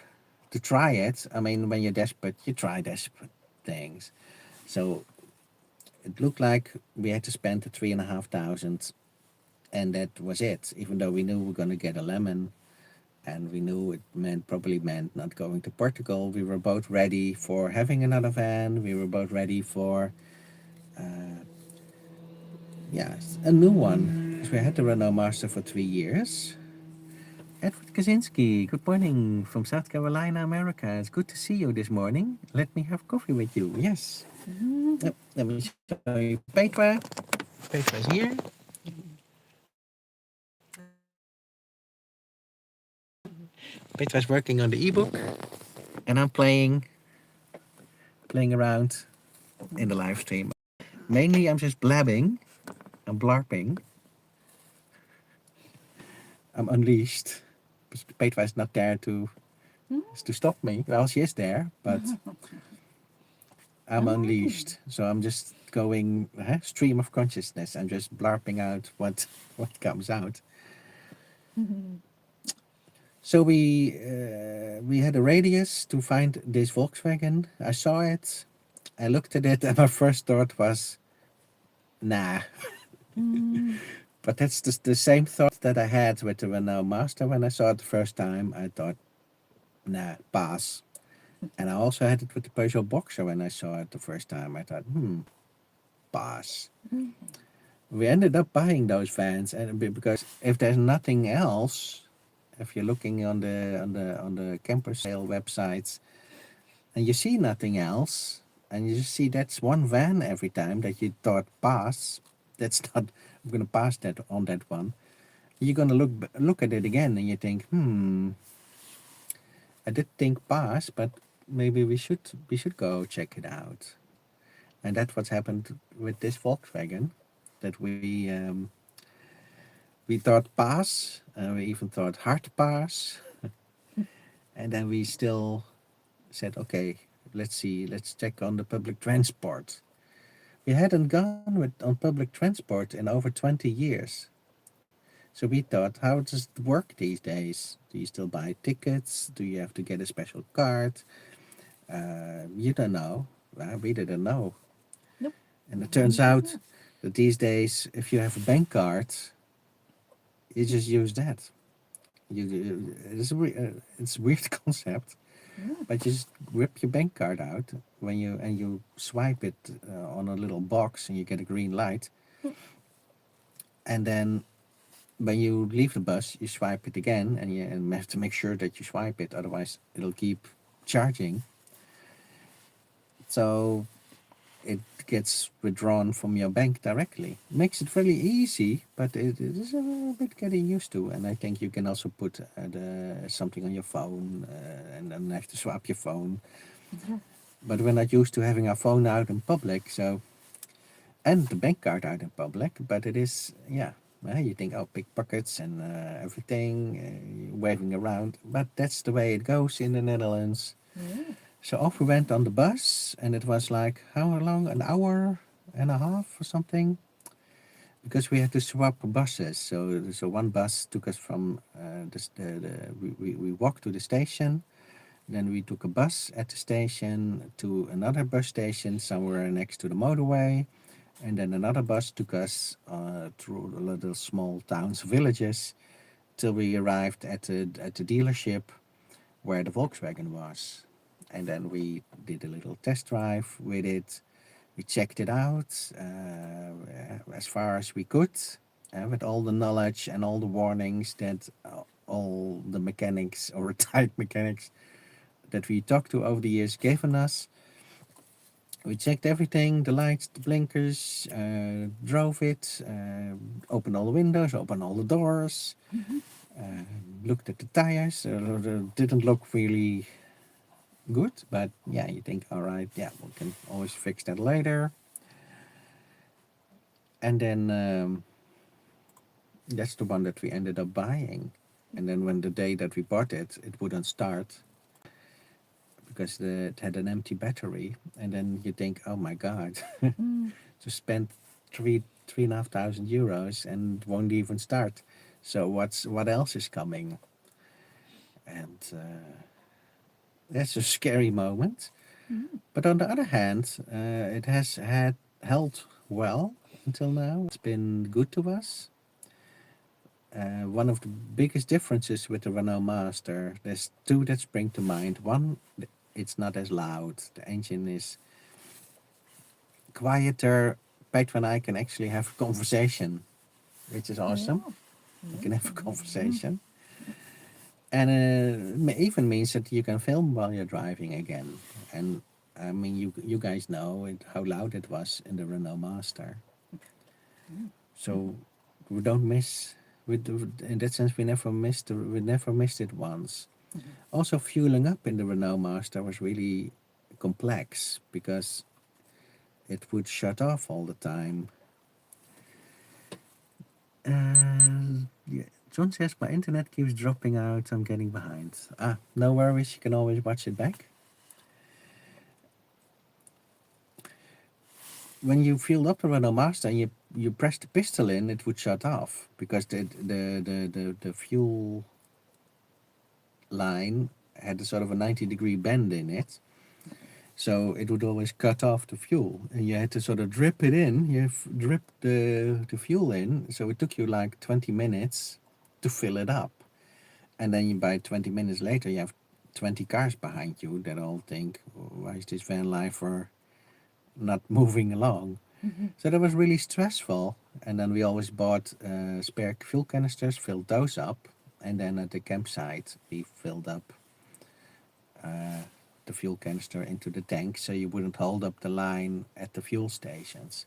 to try it. I mean, when you're desperate, you try desperate things. So it looked like we had to spend the 3,500, and that was it. Even though we knew we were going to get a lemon, and we knew it probably meant not going to Portugal. We were both ready for having another van. We were both ready for, yes, a new one. Because we had the Renault Master for 3 years. Edward Kaczynski, good morning from South Carolina, America. It's good to see you this morning. Let me have coffee with you. Yes. Yep. Let me show you Petra. Petra is here. Petra's working on the ebook, and I'm playing around in the live stream. Mainly, I'm just blabbing. I'm blarping. I'm unleashed. Petra is not there to stop me. Well, she is there, but I'm unleashed. So I'm just going stream of consciousness. I'm just blarping out what comes out. So we had a radius to find this Volkswagen. I saw it. I looked at it, and my first thought was, nah. But that's the same thought that I had with the Renault Master when I saw it the first time. I thought, nah, pass. And I also had it with the Peugeot Boxer when I saw it the first time. I thought, pass. We ended up buying those vans, and because if there's nothing else, if you're looking on the camper sale websites and you see nothing else, and you just see that's one van every time that you thought pass, that's not. I'm gonna pass that on that one. You're gonna look at it again, and you think, I did think pass, but maybe we should go check it out. And that's what's happened with this Volkswagen, that we thought pass, we even thought hard pass, and then we still said, okay, let's see, let's check on the public transport. We hadn't gone on public transport in over 20 years. So we thought, how does it work these days? Do you still buy tickets? Do you have to get a special card? You don't know. We didn't know. Nope. And it turns out that these days, if you have a bank card, you just use that. It's a weird concept, but you just rip your bank card out you swipe it on a little box and you get a green light, and then when you leave the bus, you swipe it again, and you have to make sure that you swipe it, otherwise it'll keep charging. So it gets withdrawn from your bank directly. Makes it really easy, but it is a bit getting used to. And I think you can also put something on your phone and then have to swap your phone. But we're not used to having our phone out in public, so and the bank card out in public. But it is, yeah. You think, oh, pickpockets and everything, waving around. But that's the way it goes in the Netherlands. So off we went on the bus, and it was like, how long? An hour and a half or something? Because we had to swap buses. So one bus took us from, we walked to the station, then we took a bus at the station to another bus station somewhere next to the motorway, and then another bus took us through the little small towns, villages, till we arrived at the dealership where the Volkswagen was. And then we did a little test drive with it. We checked it out as far as we could, with all the knowledge and all the warnings that all the mechanics or retired mechanics that we talked to over the years given us. We checked everything, the lights, the blinkers, drove it, opened all the windows, opened all the doors, looked at the tires. Didn't look really good, but yeah, you think, all right, yeah, we can always fix that later. And then that's the one that we ended up buying. And then when the day that we bought it, it wouldn't start because it had an empty battery. And then you think, oh my God, to spend €3,500 and it won't even start. So what else is coming? And that's a scary moment. But on the other hand, it has held well until now. It's been good to us. One of the biggest differences with the Renault Master, there's two that spring to mind. One, it's not as loud. The engine is quieter. Petra and I can actually have a conversation, which is awesome. We can have a conversation. And it even means that you can film while you're driving again. And I mean, you guys know how loud it was in the Renault Master. So we don't miss. In that sense, we never missed it once. Also, fueling up in the Renault Master was really complex because it would shut off all the time. Yeah. John says my internet keeps dropping out. I'm getting behind. No worries. You can always watch it back. When you filled up the Renault Master and you press the pistol in, it would shut off because the fuel line had a sort of a 90-degree bend in it. So it would always cut off the fuel, and you had to sort of drip it in. You drip the fuel in, so it took you like 20 minutes to fill it up. And then by 20 minutes later, you have 20 cars behind you that all think, why is this van lifer not moving along? So that was really stressful. And then we always bought spare fuel canisters, filled those up, and then at the campsite we filled up the fuel canister into the tank so you wouldn't hold up the line at the fuel stations.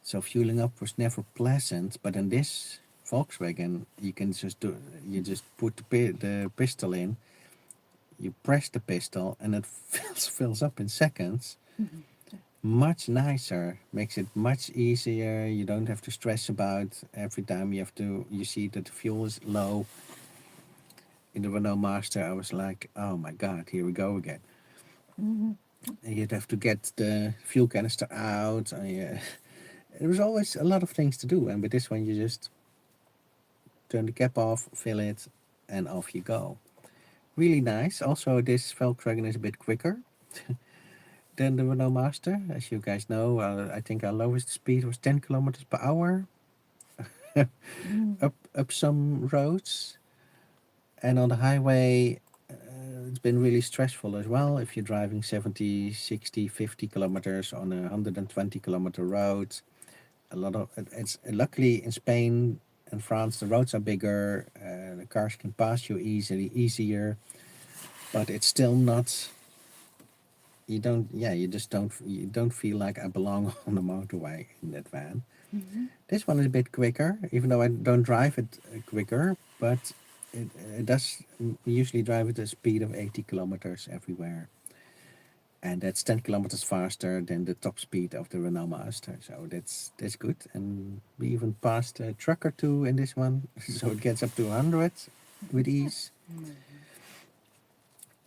So fueling up was never pleasant, but in this Volkswagen you can just put the pistol in, you press the pistol and it fills up in seconds. Much nicer, makes it much easier. You don't have to stress about every time you see that the fuel is low. In the Renault Master I was like, oh my god, here we go again. And you'd have to get the fuel canister out. There was always a lot of things to do, and with this one you just turn the cap off, fill it, and off you go. Really nice. Also, this Volkswagen is a bit quicker than the Renault Master. As you guys know, I think our lowest speed was 10 kilometers per hour up some roads. And on the highway, it's been really stressful as well. If you're driving 70, 60, 50 kilometers on a 120 kilometer road, it's luckily in Spain and France the roads are bigger, the cars can pass you easier, but it's still not. You don't feel like I belong on the motorway in that van. This one is a bit quicker, even though I don't drive it quicker, but it does usually drive at a speed of 80 kilometers everywhere. And that's 10 kilometers faster than the top speed of the Renault Master. So that's good. And we even passed a truck or two in this one. So it gets up to 100 with ease.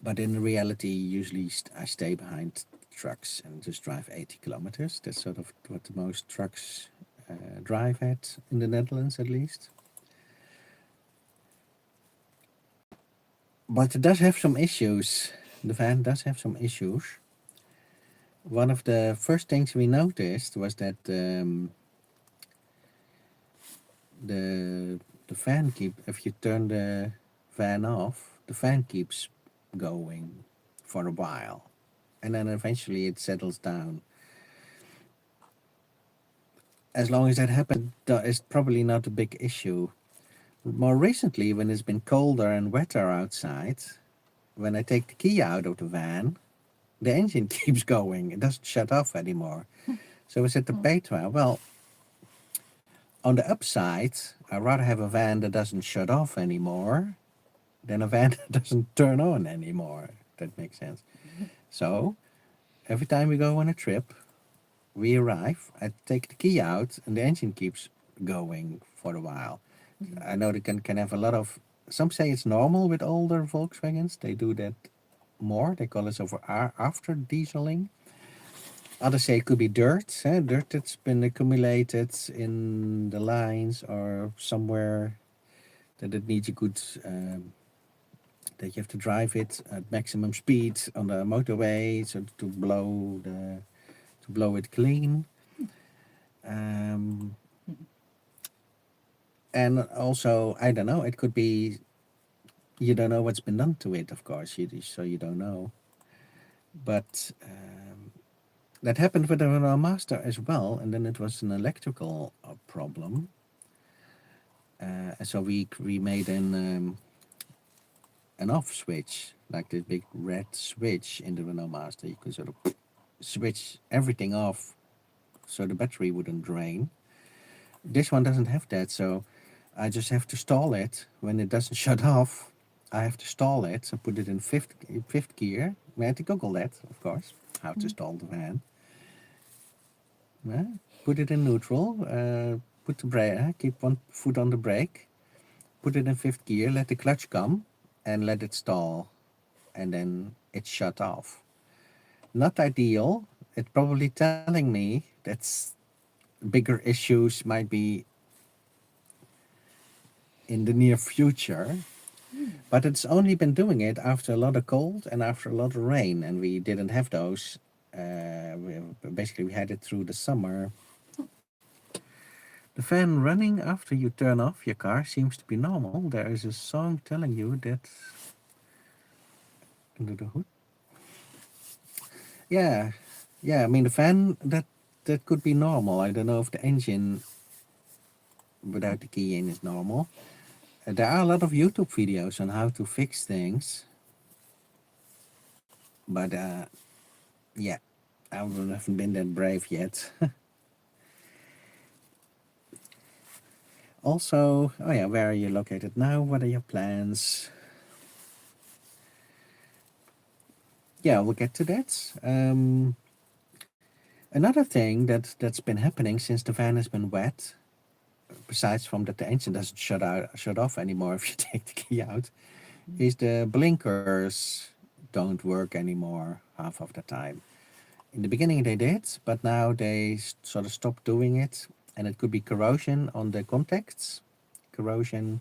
But in reality, usually I stay behind trucks and just drive 80 kilometers. That's sort of what the most trucks drive at, in the Netherlands at least. But it does have some issues. The van does have some issues. One of the first things we noticed was that the fan if you turn the van off, the fan keeps going for a while, and then eventually it settles down. As long as that happens, it's probably not a big issue. More recently, when it's been colder and wetter outside, when I take the key out of the van, the engine keeps going. It doesn't shut off anymore. So I said to Petra, well, on the upside, I'd rather have a van that doesn't shut off anymore than a van that doesn't turn on anymore. If that makes sense. So every time we go on a trip, we arrive, I take the key out and the engine keeps going for a while. I know they can have a lot of, some say it's normal with older Volkswagens. They do that more. They call it after dieseling. Others say it could be dirt, dirt that's been accumulated in the lines or somewhere that it needs a good, that you have to drive it at maximum speed on the motorway so to blow it clean. And also, I don't know, it could be, you don't know what's been done to it, of course, so you don't know. But that happened with the Renault Master as well, and then it was an electrical problem. So we made an off switch, like this big red switch in the Renault Master. You could sort of switch everything off so the battery wouldn't drain. This one doesn't have that, so I just have to stall it. When it doesn't shut off, I have to stall it. So put it in fifth gear. We had to Google that, of course, how to stall the van. Put it in neutral. Put the brake. Keep one foot on the brake. put it in fifth gear, let the clutch come, and let it stall, and then it shut off. Not ideal. It's probably telling me that bigger issues might be in the near future. But it's only been doing it after a lot of cold and after a lot of rain, and we didn't have those. Basically, we had it through the summer. The fan running after you turn off your car seems to be normal. There is a song telling you that under the hood. Yeah, yeah. I mean, the fan that could be normal. I don't know if the engine without the key in is normal. There are a lot of YouTube videos on how to fix things, but yeah, I haven't been that brave yet. Also, oh yeah, where are you located now? What are your plans? Yeah, we'll get to that. Another thing that's been happening since the van has been wet, besides from that the engine doesn't shut off anymore if you take the key out, is the blinkers don't work anymore half of the time. In the beginning they did, but now they sort of stopped doing it, and it could be corrosion on the contacts, corrosion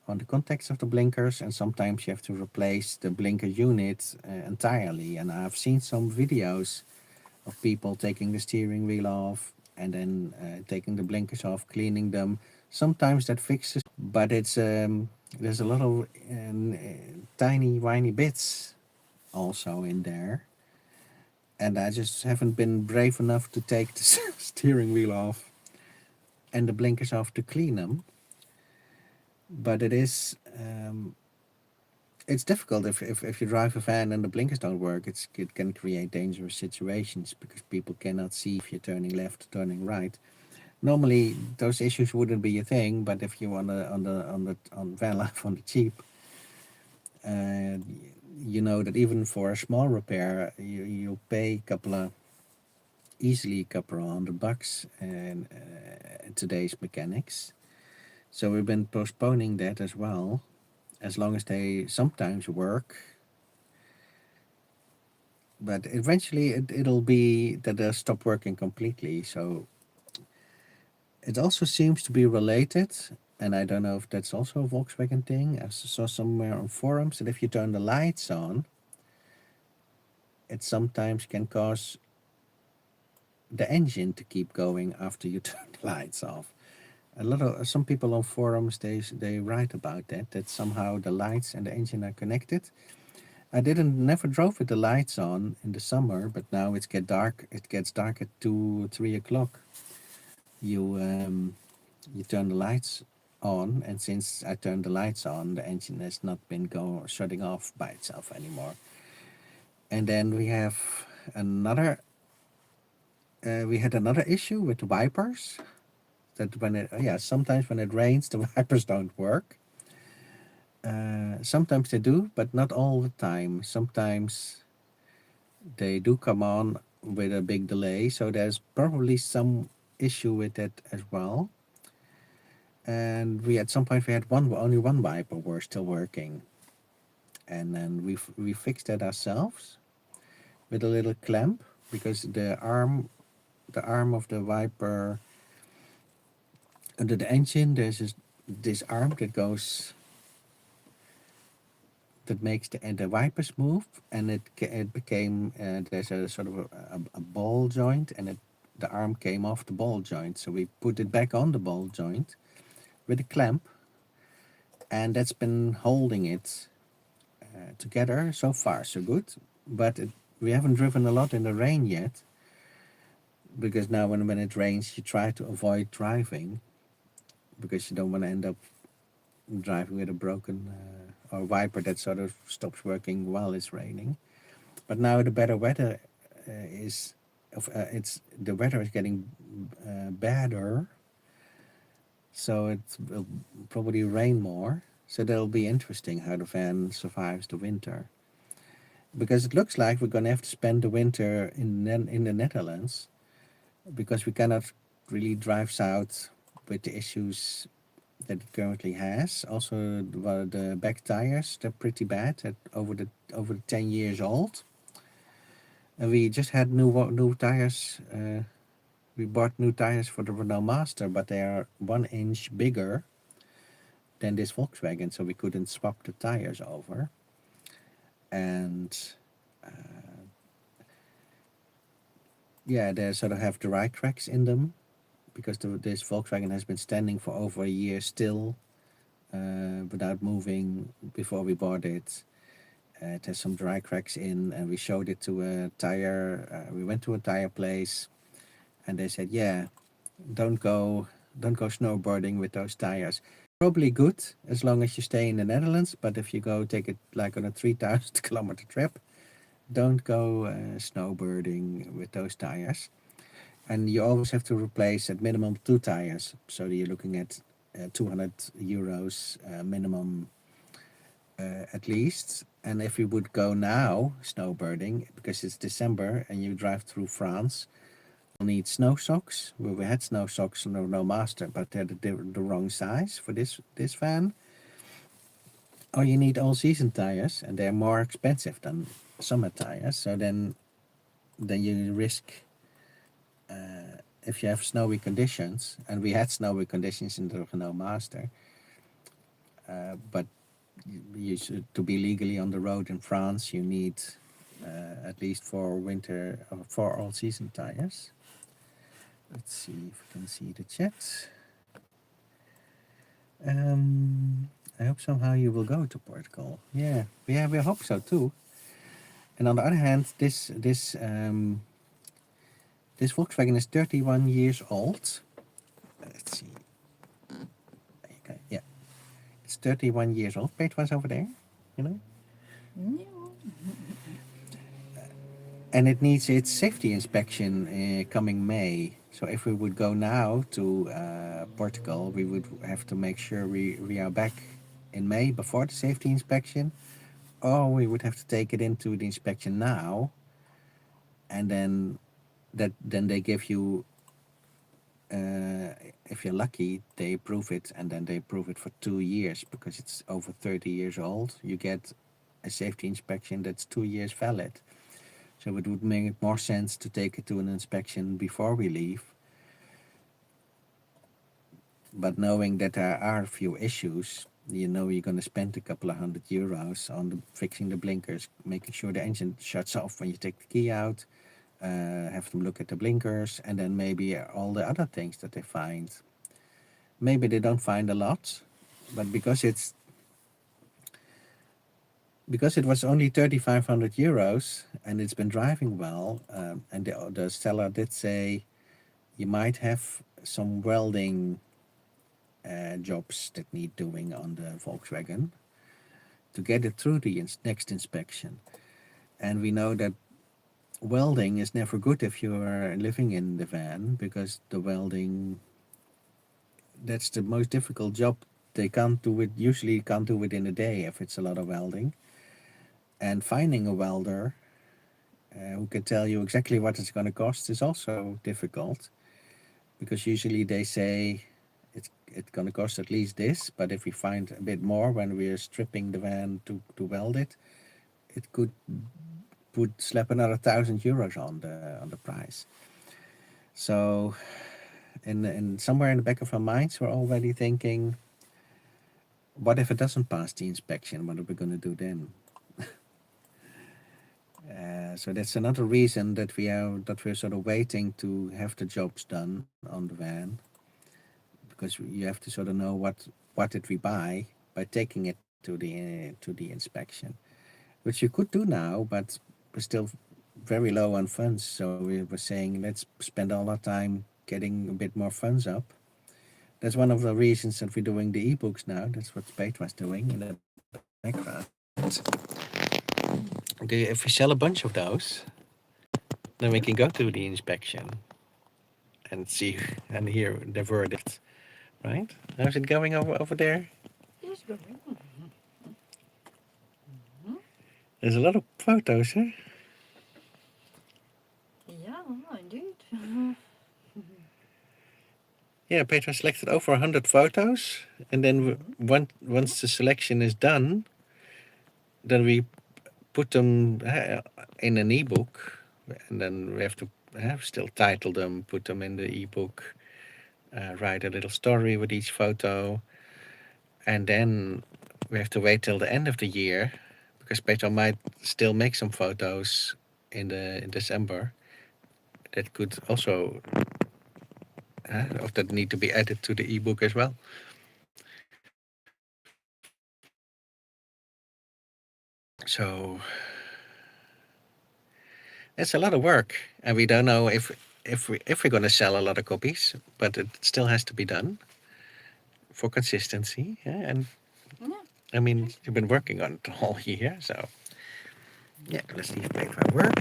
on the contacts of the blinkers, and sometimes you have to replace the blinker unit entirely. And I've seen some videos of people taking the steering wheel off and then taking the blinkers off, cleaning them. Sometimes that fixes, but it's there's a lot of tiny, whiny bits also in there. And I just haven't been brave enough to take the steering wheel off and the blinkers off to clean them. But it's difficult if you drive a van and the blinkers don't work. It can create dangerous situations because people cannot see if you're turning left or turning right. Normally those issues wouldn't be a thing, but if you're on van life on the cheap, uh, you know that even for a small repair, you pay easily a couple of $100 and today's mechanics. So we've been postponing that as well, as long as they sometimes work. But eventually it'll be that they'll stop working completely. So it also seems to be related, and I don't know if that's also a Volkswagen thing. I saw somewhere on forums that if you turn the lights on, it sometimes can cause the engine to keep going after you turn the lights off. Some people on forums they write about that somehow the lights and the engine are connected. I didn't never drove with the lights on in the summer, but now it gets dark at 2 or 3 o'clock. You turn the lights on, and since I turned the lights on, the engine has not been shutting off by itself anymore. And then we had another issue with the wipers. That sometimes when it rains, the wipers don't work. Sometimes they do, but not all the time. Sometimes they do come on with a big delay, so there's probably some issue with it as well. And at some point we had only one wiper were still working, and then we fixed that ourselves with a little clamp, because the arm of the wiper under the engine, there's this arm that makes the wipers move, and it became there's a sort of a ball joint, and the arm came off the ball joint, so we put it back on the ball joint with a clamp, and that's been holding it together. So far so good, but we haven't driven a lot in the rain yet, because now when it rains you try to avoid driving, because you don't want to end up driving with a broken or wiper that sort of stops working while it's raining. But now the better weather the weather is getting better, so it will probably rain more. So that'll be interesting how the van survives the winter, because it looks like we're going to have to spend the winter in the Netherlands, because we cannot really drive south with the issues that it currently has. Also, the back tires, they're pretty bad. At over the 10 years old. And we just had new tires. We bought new tires for the Renault Master, but they are 1 inch bigger than this Volkswagen, so we couldn't swap the tires over. And yeah, they sort of have dry cracks in them because this Volkswagen has been standing for over a year still without moving before we bought it. It has some dry cracks in, and we showed it to a tire. We went to a tire place, and they said, "Yeah, don't go, don't go snowboarding with those tires. Probably good as long as you stay in the Netherlands, but if you go take it like on a 3,000 kilometer trip, don't go snowboarding with those tires. And you always have to replace at minimum 2 tires, so you're looking at €200 minimum at least. And if you would go now snowboarding, because it's December and you drive through France, you'll need snow socks. Well, we had snow socks on the Renault Master, but they're the wrong size for this van. Or you need all-season tires, and they're more expensive than summer tires. So then you risk if you have snowy conditions, and we had snowy conditions in the Renault Master, but you should, to be legally on the road in France, you need at least 4 all-season tires. Let's see if we can see the chat. I hope somehow you will go to Portugal. Yeah, we hope so too. And on the other hand, this Volkswagen is 31 years old. Let's see. Okay, yeah, it's 31 years old. Petra's over there, you know. No. And it needs its safety inspection coming May. So if we would go now to Portugal, we would have to make sure we are back in May before the safety inspection, or we would have to take it into the inspection now, and then they give you, if you're lucky, they approve it, and then they approve it for 2 years because it's over 30 years old. You get a safety inspection that's 2 years valid. So it would make more sense to take it to an inspection before we leave. But knowing that there are a few issues, you know you're going to spend a couple of €100 on fixing the blinkers, making sure the engine shuts off when you take the key out, have them look at the blinkers, and then maybe all the other things that they find. Maybe they don't find a lot, but because it was only €3,500 and it's been driving well, and the seller did say you might have some welding jobs that need doing on the Volkswagen to get it through the next inspection. And we know that welding is never good if you are living in the van, because the welding, that's the most difficult job. They usually can't do it in a day if it's a lot of welding. And finding a welder who can tell you exactly what it's going to cost is also difficult, because usually they say it's going to cost at least this, but if we find a bit more when we're stripping the van to weld it, it could slap another €1,000 on the price. So, in somewhere in the back of our minds, we're already thinking, what if it doesn't pass the inspection? What are we going to do then? So that's another reason that we're sort of waiting to have the jobs done on the van, because you have to sort of know what did we buy by taking it to the inspection, which you could do now, but we're still very low on funds. So we were saying, let's spend all our time getting a bit more funds up. That's one of the reasons that we're doing the ebooks now. That's what Petra's doing in the background. If we sell a bunch of those, then we can go to the inspection and see and hear the verdict, right? How's it going over there? It's going. There's a lot of photos, huh? Yeah, indeed. Yeah, Petra selected over 100 photos, and then once the selection is done, then we put them in an ebook, and then we have to still title them, put them in the ebook, write a little story with each photo, and then we have to wait till the end of the year, because Petra might still make some photos in December that could also or that need to be added to the ebook as well. So it's a lot of work, and we don't know if we're going to sell a lot of copies, but it still has to be done for consistency. Yeah? And Yeah. I mean, you've been working on it all year, so yeah. Let's see if Petra work.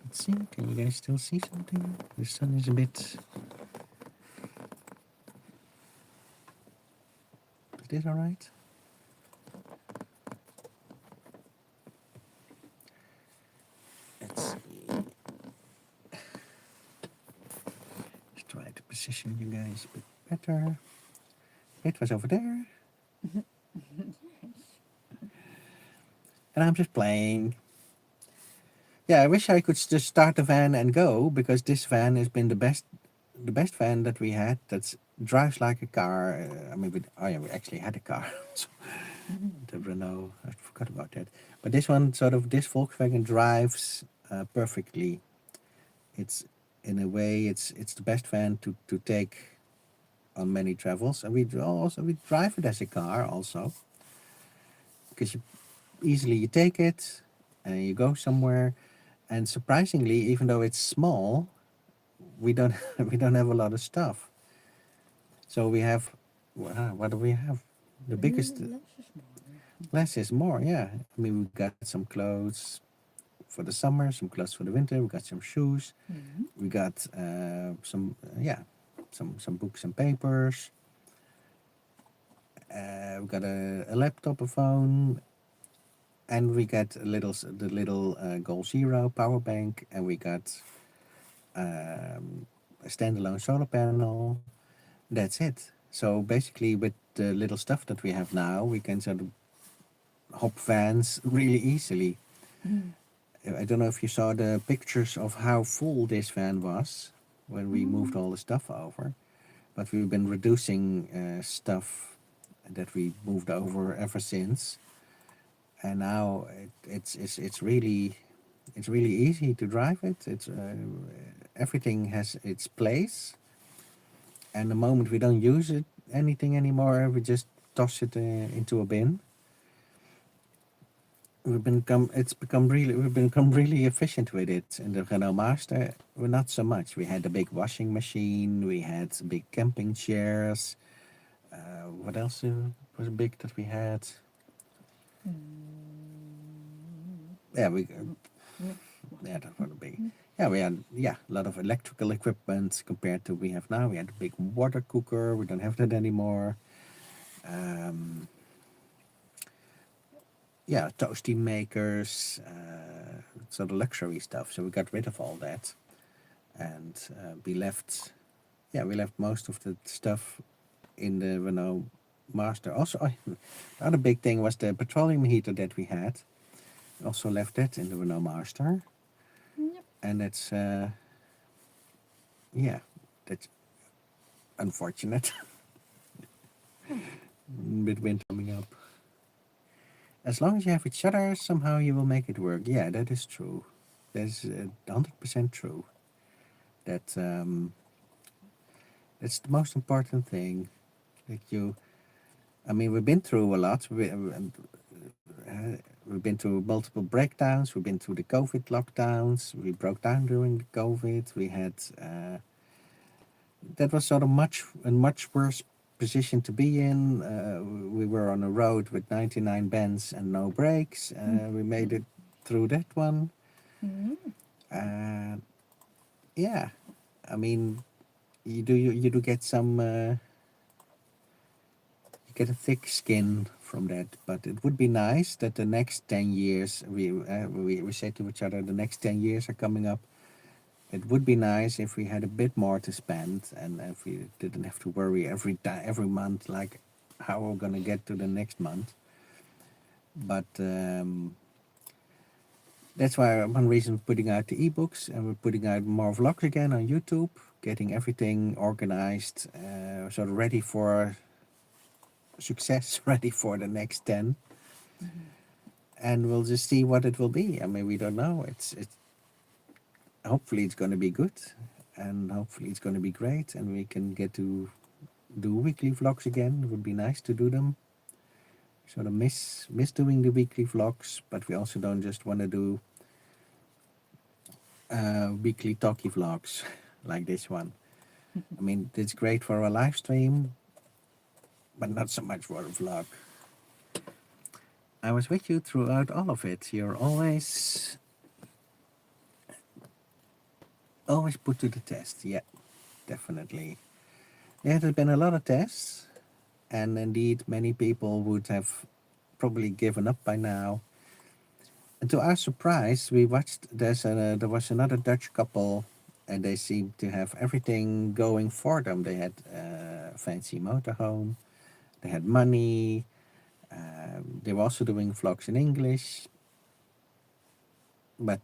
Let's see. Can you guys still see something? The sun is a bit. Is this all right? Let's see. Let's try to position you guys a bit better. It was over there. And I'm just playing. Yeah, I wish I could just start the van and go, because this van has been the best van that we had. That drives like a car. I mean, we actually had a car. So, the Renault, I forgot about that. But this one, this Volkswagen drives perfectly. It's in a way, it's the best van to take on many travels, and we drive it as a car also, because you take it and you go somewhere. And surprisingly, even though it's small, we don't we don't have a lot of stuff. So we have, what do we have? The biggest, less is more. Yeah, I mean, we got some clothes for the summer, some clothes for the winter. We got some shoes. We got some books and papers. We got a laptop, a phone, and we got the little Goal Zero power bank, and we got a standalone solar panel. That's it. So basically, with the little stuff that we have now, we can sort of hop vans really easily. I don't know if you saw the pictures of how full this van was when we moved all the stuff over, but we've been reducing stuff that we moved over ever since, and now it's really easy to drive it. It's everything has its place, and the moment we don't use it anything anymore, we just toss it into a bin. We've become really efficient with it. In the Renault Master, we're not so much. We had a big washing machine, we had big camping chairs. What else was big that we had? Yeah, that was big. Yeah, we had a lot of electrical equipment compared to we have now. We had a big water cooker. We don't have that anymore. Toasty makers, the luxury stuff. So we got rid of all that, and we left most of the stuff in the Renault Master. Also, the other big thing was the petroleum heater that we had. Also left that in the Renault Master, and that's that's unfortunate. With winter coming up. As long as you have each other, somehow you will make it work. Yeah, that is true. That's 100% true. That's the most important thing. That we've been through a lot. We've been through multiple breakdowns. We've been through the COVID lockdowns. We broke down during the COVID. We had that was sort of a much worse position to be in. We were on a road with 99 bends and no brakes. We made it through that one. Yeah, I mean, you do get some. You get a thick skin from that, but it would be nice that the next 10 years we say to each other, the next 10 years are coming up. it would be nice if we had a bit more to spend and if we didn't have to worry every month like how we're gonna get to the next month. But that's why one reason we're putting out the ebooks, and we're putting out more vlogs again on YouTube, getting everything organized, sort of ready for success, ready for the next 10. And we'll just see what it will be. I mean, we don't know. It's hopefully it's going to be good, and hopefully it's going to be great, and we can get to do weekly vlogs again. It would be nice to do them. Sort of miss doing the weekly vlogs, but we also don't just want to do weekly talkie vlogs like this one. I mean, it's great for a live stream, but not so much for a vlog. I was with you throughout all of it. You're always put to the test. Yeah, definitely. Yeah, there's been a lot of tests, and indeed many people would have probably given up by now. And to our surprise, we watched there was another Dutch couple, and they seemed to have everything going for them. They had a fancy motorhome, they had money, they were also doing vlogs in English, but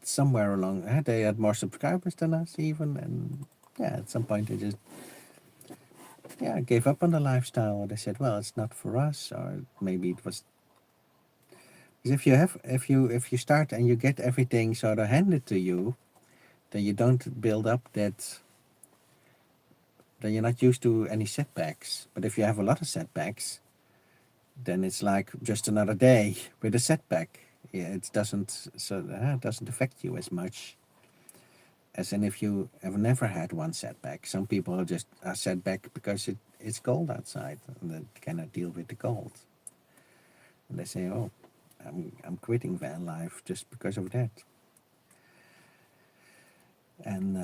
somewhere along they had more subscribers than us even, and yeah, at some point they just gave up on the lifestyle. They said, well, it's not for us, or maybe it was. Because if you start and you get everything sort of handed to you, then you don't build up that. Then you're not used to any setbacks. But if you have a lot of setbacks, then it's like just another day with a setback. Yeah, it doesn't affect you as much as in if you have never had one setback. Some people are just a setback because it's cold outside and they cannot deal with the cold, and they say, "Oh, I'm quitting van life just because of that." And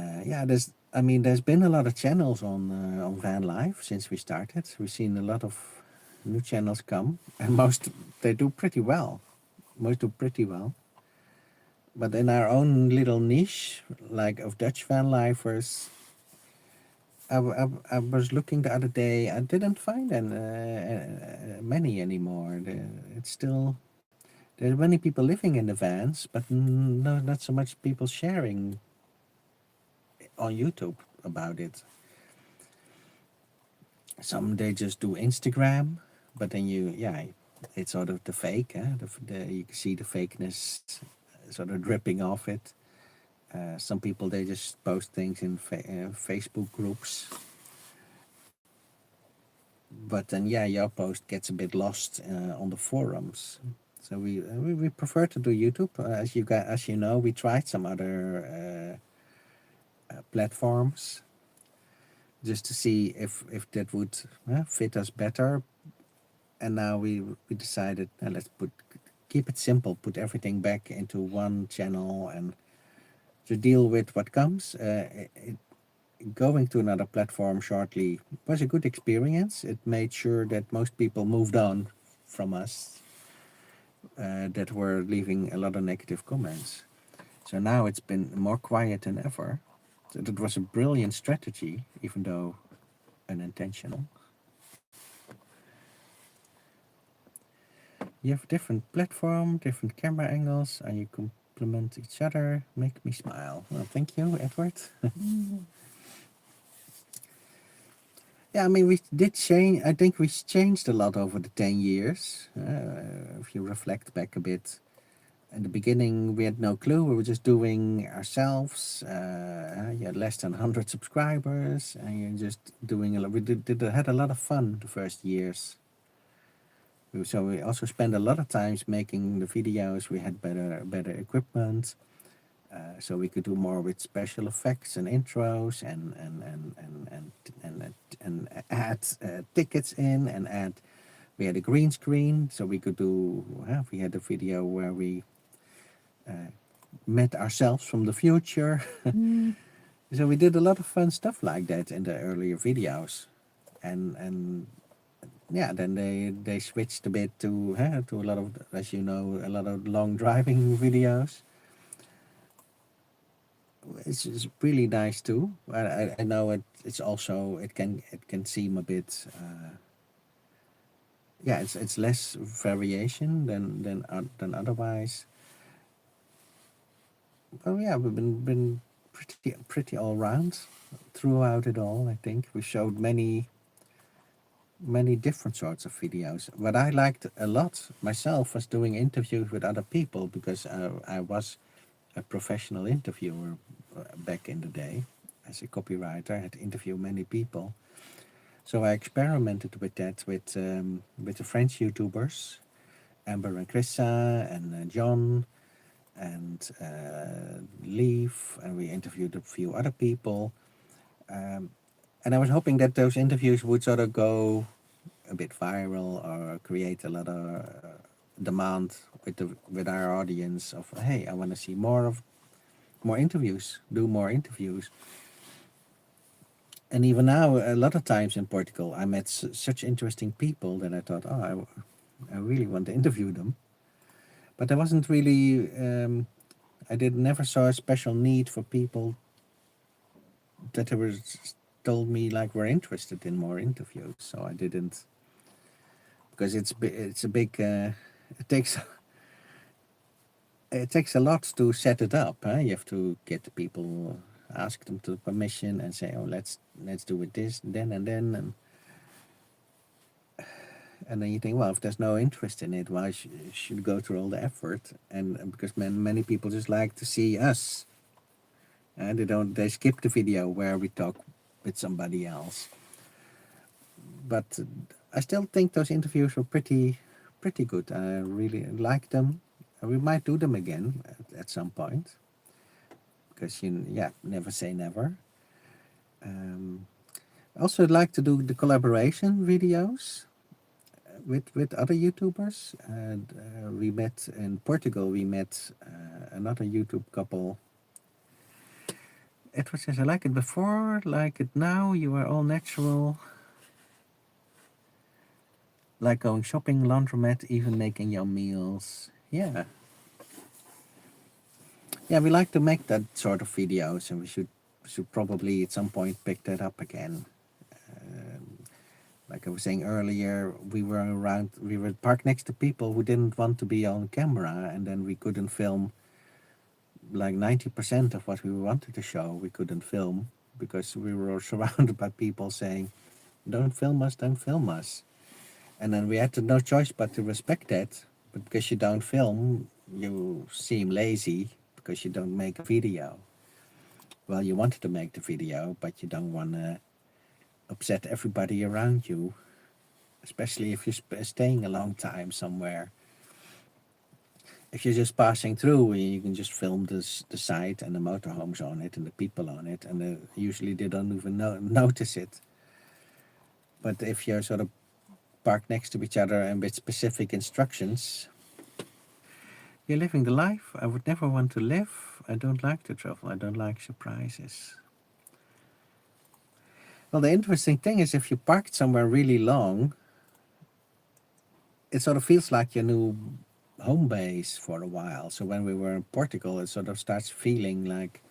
there's been a lot of channels on van life since we started. We've seen a lot of new channels come, and most they do pretty well. Most do pretty well. But in our own little niche, like of Dutch van lifers, I was looking the other day. I didn't find many anymore. It's still there's many people living in the vans, but no, not so much people sharing on YouTube about it. Some they just do Instagram, but then it's sort of the fake. You can see the fakeness sort of dripping off it. Some people they just post things in Facebook groups, but then your post gets a bit lost on the forums. So we prefer to do YouTube. As you know, we tried some other platforms just to see if that would fit us better. And now we decided let's keep it simple, put everything back into one channel and to deal with what comes. Going to another platform shortly was a good experience. It made sure that most people moved on from us that were leaving a lot of negative comments. So now it's been more quiet than ever. So that was a brilliant strategy, even though unintentional. You have different platform, different camera angles, and you complement each other. Make me smile. Well, thank you, Edward. Yeah, I mean, we did change. I think we changed a lot over the 10 years. If you reflect back a bit, in the beginning, we had no clue. We were just doing ourselves. You had less than 100 subscribers, and you're just doing a lot. We had a lot of fun the first years. So we also spent a lot of times making the videos. We had better equipment, so we could do more with special effects and intros and add tickets in and add. We had a green screen, so we could do. We had a video where we met ourselves from the future. So we did a lot of fun stuff like that in the earlier videos, and then they switched a bit to a lot of, as you know, a lot of long driving videos. it's really nice too. I know it's also it can seem a bit yeah, it's less variation than otherwise. Well, yeah, we've been pretty all round throughout it all. I think we showed many different sorts of videos. What I liked a lot myself was doing interviews with other people because I was a professional interviewer back in the day as a copywriter. I had to interview many people, so I experimented with that with the French YouTubers, Amber and Chrissa and John and Leaf, and we interviewed a few other people. Um, and I was hoping that those interviews would sort of go a bit viral or create a lot of demand with our audience of, hey, I want to see more interviews, do more interviews. And even now, a lot of times in Portugal, I met such interesting people that I thought, oh, I really want to interview them. But there wasn't really, I did never saw a special need for people that they were told me like were interested in more interviews. So I didn't, because it's a big, it takes it takes a lot to set it up. Huh? You have to get the people, ask them to permission, and say, "Oh, let's do it this, then, and then you think, well, if there's no interest in it, why should go through all the effort? And because many people just like to see us, and they skip the video where we talk with somebody else. But I still think those interviews were pretty good. I really like them. We might do them again at some point because never say never. I also like to do the collaboration videos with other YouTubers. And we met in Portugal. We met another YouTube couple. It was just I like it before, like it now. You are all natural. Like going shopping, laundromat, even making your meals. Yeah. Yeah, we like to make that sort of videos, and we should probably at some point pick that up again. Like I was saying earlier, we were parked next to people who didn't want to be on camera, and then we couldn't film like 90% of what we wanted to show. We couldn't film because we were surrounded by people saying, "Don't film us, don't film us." And then we had no choice but to respect that. But because you don't film, you seem lazy because you don't make a video. Well, you wanted to make the video, but you don't want to upset everybody around you, especially if you're staying a long time somewhere. If you're just passing through, you can just film the site and the motorhomes on it and the people on it, and usually they don't even notice it. But if you're sort of parked next to each other and with specific instructions, you're living the life I would never want to live. I don't like to travel. I don't like surprises. Well, the interesting thing is if you parked somewhere really long, it sort of feels like your new home base for a while. So when we were in Portugal, it sort of starts feeling like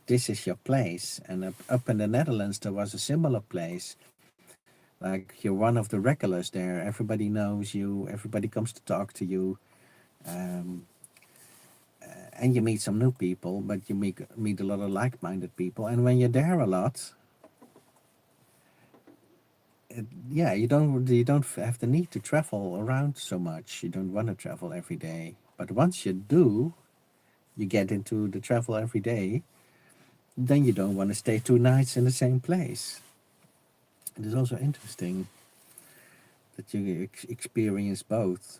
this is your place. And up in the Netherlands, there was a similar place. Like you're one of the regulars there. Everybody knows you. Everybody comes to talk to you. Um, and you meet some new people, but you meet a lot of like-minded people. And when you're there a lot, you don't have the need to travel around so much. You don't want to travel every day. But once you do, you get into the travel every day, then you don't want to stay 2 nights in the same place. It is also interesting that you experience both.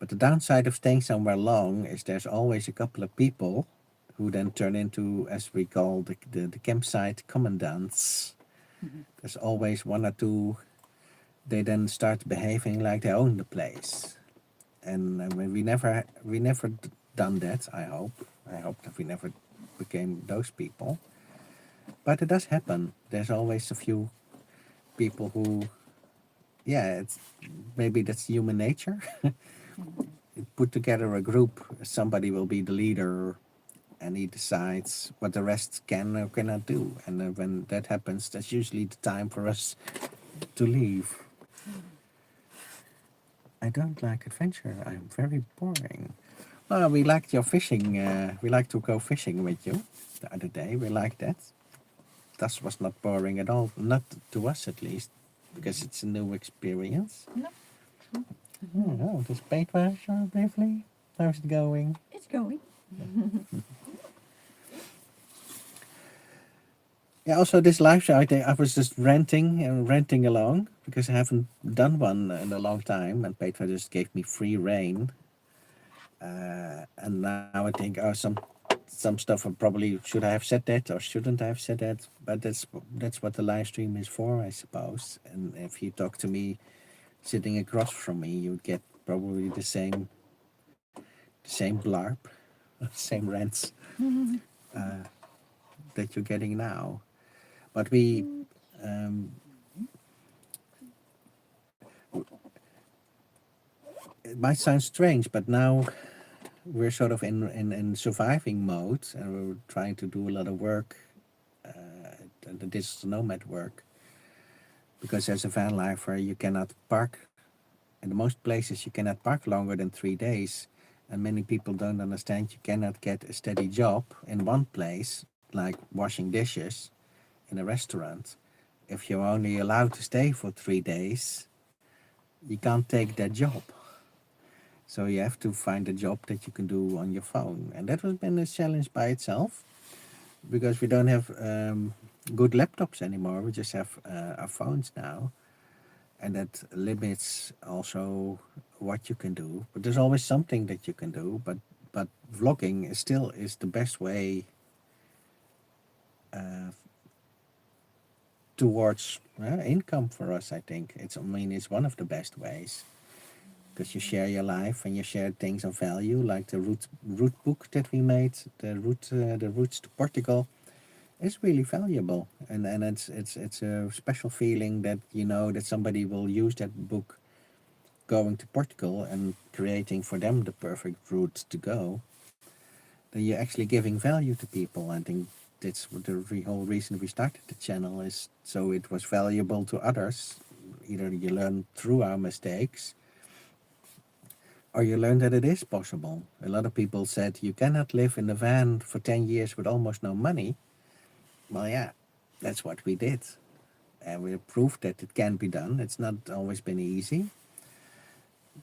But the downside of staying somewhere long is there's always a couple of people who then turn into, as we call the campsite commandants. There's always one or two. They then start behaving like they own the place, and we never done that. I hope that we never became those people. But it does happen. There's always a few people who, yeah, it's maybe that's human nature. Put together a group, somebody will be the leader, and he decides what the rest can or cannot do. And when that happens, that's usually the time for us to leave. I don't like adventure. I'm very boring. Well, we liked your fishing. We like to go fishing with you the other day. We liked that. That was not boring at all. Not to us, at least, because it's a new experience. No. Oh, this paintbrush briefly. How's it going? It's going. Yeah, also this live show, I was just ranting and ranting along because I haven't done one in a long time, and Petra just gave me free reign. And now I think, oh, some stuff I probably should I have said that or shouldn't I have said that, but that's what the live stream is for, I suppose. And if you talk to me sitting across from me, you'd get probably the same blarb, same rants that you're getting now. But it might sound strange, but now we're sort of in surviving mode, and we're trying to do a lot of work, the digital nomad work, because as a van lifer, you cannot park. In most places, you cannot park longer than 3 days, and many people don't understand you cannot get a steady job in one place, like washing dishes in a restaurant. If you're only allowed to stay for 3 days, you can't take that job. So you have to find a job that you can do on your phone. And that has been a challenge by itself, because we don't have good laptops anymore. We just have our phones now. And that limits also what you can do. But there's always something that you can do. But vlogging is the best way towards income for us, I think. It's one of the best ways, because you share your life and you share things of value, like the route book that we made, the routes to Portugal, is really valuable, and it's a special feeling that you know that somebody will use that book going to Portugal and creating for them the perfect route to go. Then you're actually giving value to people. I think that's the whole reason we started the channel, is so it was valuable to others. Either you learn through our mistakes, or you learn that it is possible. A lot of people said you cannot live in a van for 10 years with almost no money. Well, yeah, that's what we did. And we proved that it can be done. It's not always been easy.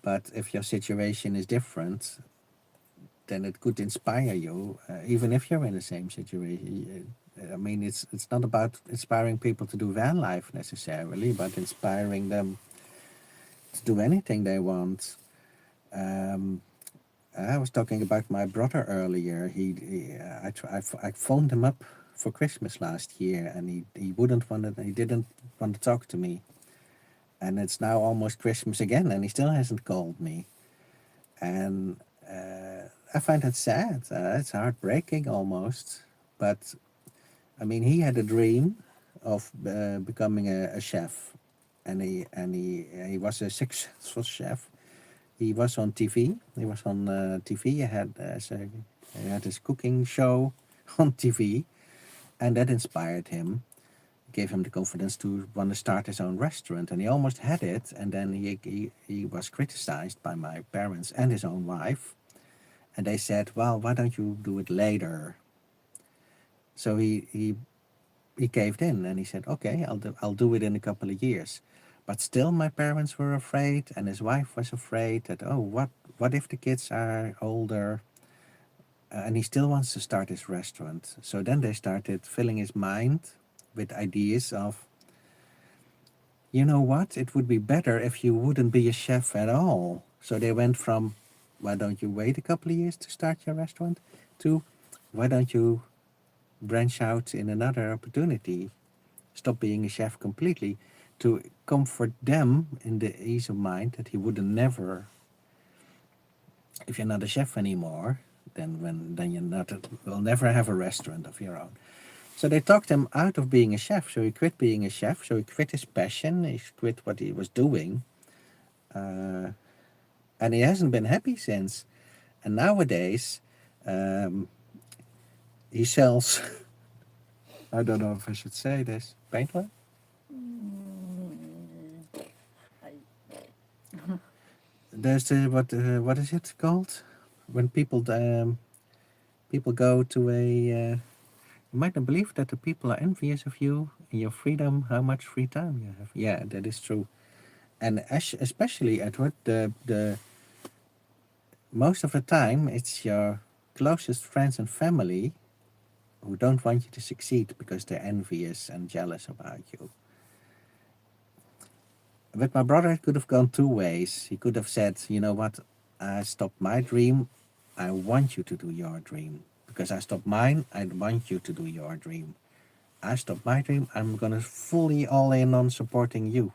But if your situation is different, then it could inspire you, even if you're in the same situation. I mean, it's not about inspiring people to do van life necessarily, but inspiring them to do anything they want. I was talking about my brother earlier. I phoned him up for Christmas last year, and he didn't want to talk to me. And it's now almost Christmas again, and he still hasn't called me. And I find that sad. It's heartbreaking almost. But I mean, he had a dream of becoming a chef, and he was a successful chef. He was on TV. He was on TV. He had his cooking show on TV, and that inspired him, gave him the confidence to want to start his own restaurant. And he almost had it, and then he was criticized by my parents and his own wife, and they said, "Well, why don't you do it later?" So he caved in, and he said, "Okay, I'll do it in a couple of years." But still, my parents were afraid, and his wife was afraid that, oh, what if the kids are older? And he still wants to start his restaurant. So then they started filling his mind with ideas of, you know what, it would be better if you wouldn't be a chef at all. So they went from, why don't you wait a couple of years to start your restaurant, to, why don't you branch out in another opportunity, stop being a chef completely, to comfort them in the ease of mind that he wouldn't never, if you're not a chef anymore, then you're not will never have a restaurant of your own. So they talked him out of being a chef. So he quit being a chef. So he quit his passion. He quit what he was doing, and he hasn't been happy since. And nowadays, He sells, I don't know if I should say this, paintwear? Mm, I, There's the, what is it called? When people go to a, you might not believe that the people are envious of you and your freedom, how much free time you have. Yeah, that is true. And especially, Edward, the most of the time it's your closest friends and family who don't want you to succeed because they're envious and jealous about you. With my brother, it could have gone two ways. He could have said, you know what, I stopped my dream. I want you to do your dream. Because I stopped mine, I want you to do your dream. I stopped my dream, I'm going to fully all in on supporting you.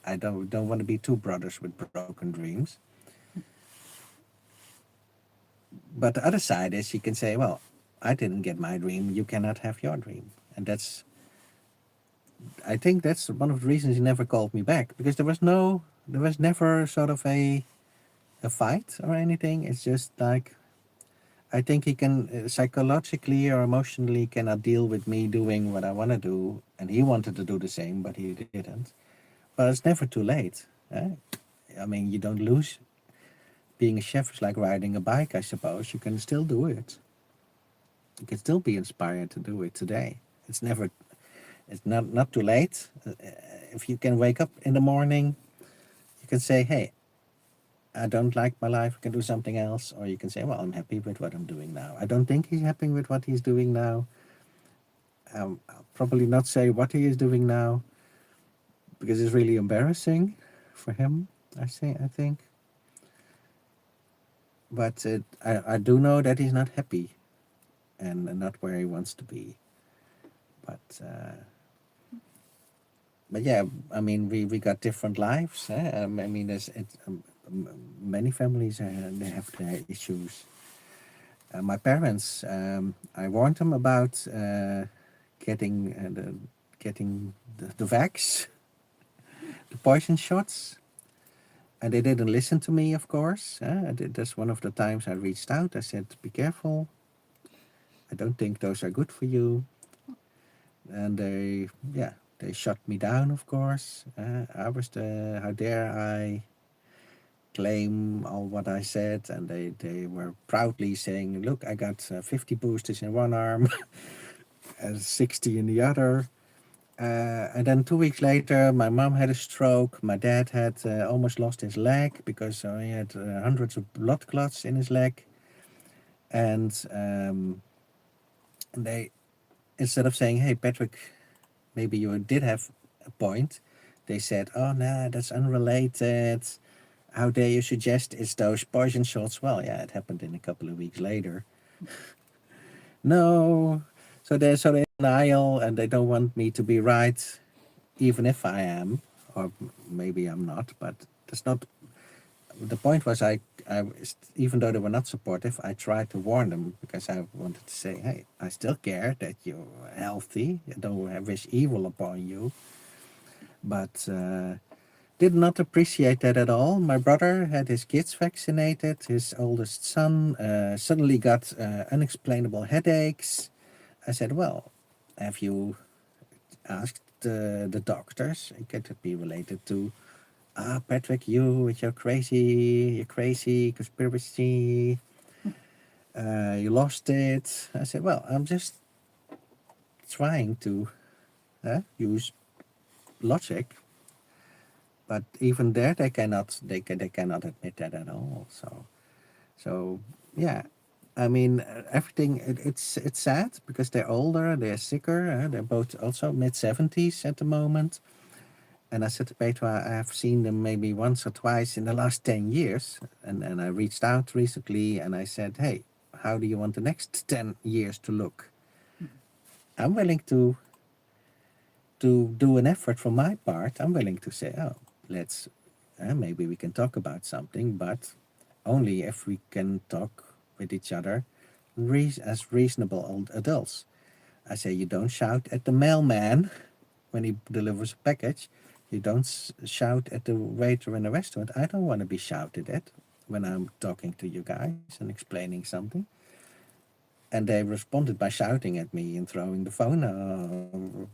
I don't want to be two brothers with broken dreams. But the other side is you can say, well, I didn't get my dream, you cannot have your dream. And I think that's one of the reasons he never called me back, because there was never sort of a fight or anything. It's just like, I think he can psychologically or emotionally cannot deal with me doing what I want to do, and he wanted to do the same, but he didn't. But it's never too late. Eh? I mean, you don't lose. Being a chef is like riding a bike, I suppose. You can still do it. You can still be inspired to do it today. It's never. It's not too late. If you can wake up in the morning, you can say, "Hey, I don't like my life. I can do something else." Or you can say, "Well, I'm happy with what I'm doing now." I don't think he's happy with what he's doing now. I'll probably not say what he is doing now because it's really embarrassing for him. I think. But I do know that he's not happy and not where he wants to be. But but yeah, I mean, we got different lives. I mean, many families they have their issues. My parents, I warned them about getting the vax, the poison shots, and they didn't listen to me. Of course, that's one of the times I reached out. I said, "Be careful. I don't think those are good for you." And they shut me down. Of course, I was the how dare I claim all what I said, and they were proudly saying, "Look, I got 50 boosters in one arm, and 60 in the other." And then 2 weeks later, my mom had a stroke. My dad had almost lost his leg because he had hundreds of blood clots in his leg. And they, instead of saying, "Hey, Patrick, maybe you did have a point," they said, "Oh, no, that's unrelated. How dare you suggest it's those poison shots?" Well, yeah, it happened in a couple of weeks later. No. So they're sort of in denial and they don't want me to be right, even if I am, or maybe I'm not, but that's not. The point was, even though they were not supportive, I tried to warn them because I wanted to say, hey, I still care that you're healthy. I don't wish evil upon you. But did not appreciate that at all. My brother had his kids vaccinated. His oldest son suddenly got unexplainable headaches. I said, well, have you asked the doctors? Could it be related to, Patrick, you with your crazy conspiracy, you lost it. I said, well, I'm just trying to use logic, but even there they cannot admit that at all. So yeah, I mean, everything. It's sad because they're older, they're sicker. They're both also mid-70s at the moment. And I said to Petra, I have seen them maybe once or twice in the last 10 years. And I reached out recently and I said, hey, how do you want the next 10 years to look? I'm willing to do an effort from my part. I'm willing to say, oh, let's, maybe we can talk about something, but only if we can talk with each other as reasonable old adults. I say, you don't shout at the mailman when he delivers a package. You don't shout at the waiter in a restaurant. I don't want to be shouted at when I'm talking to you guys and explaining something. And they responded by shouting at me and throwing the phone.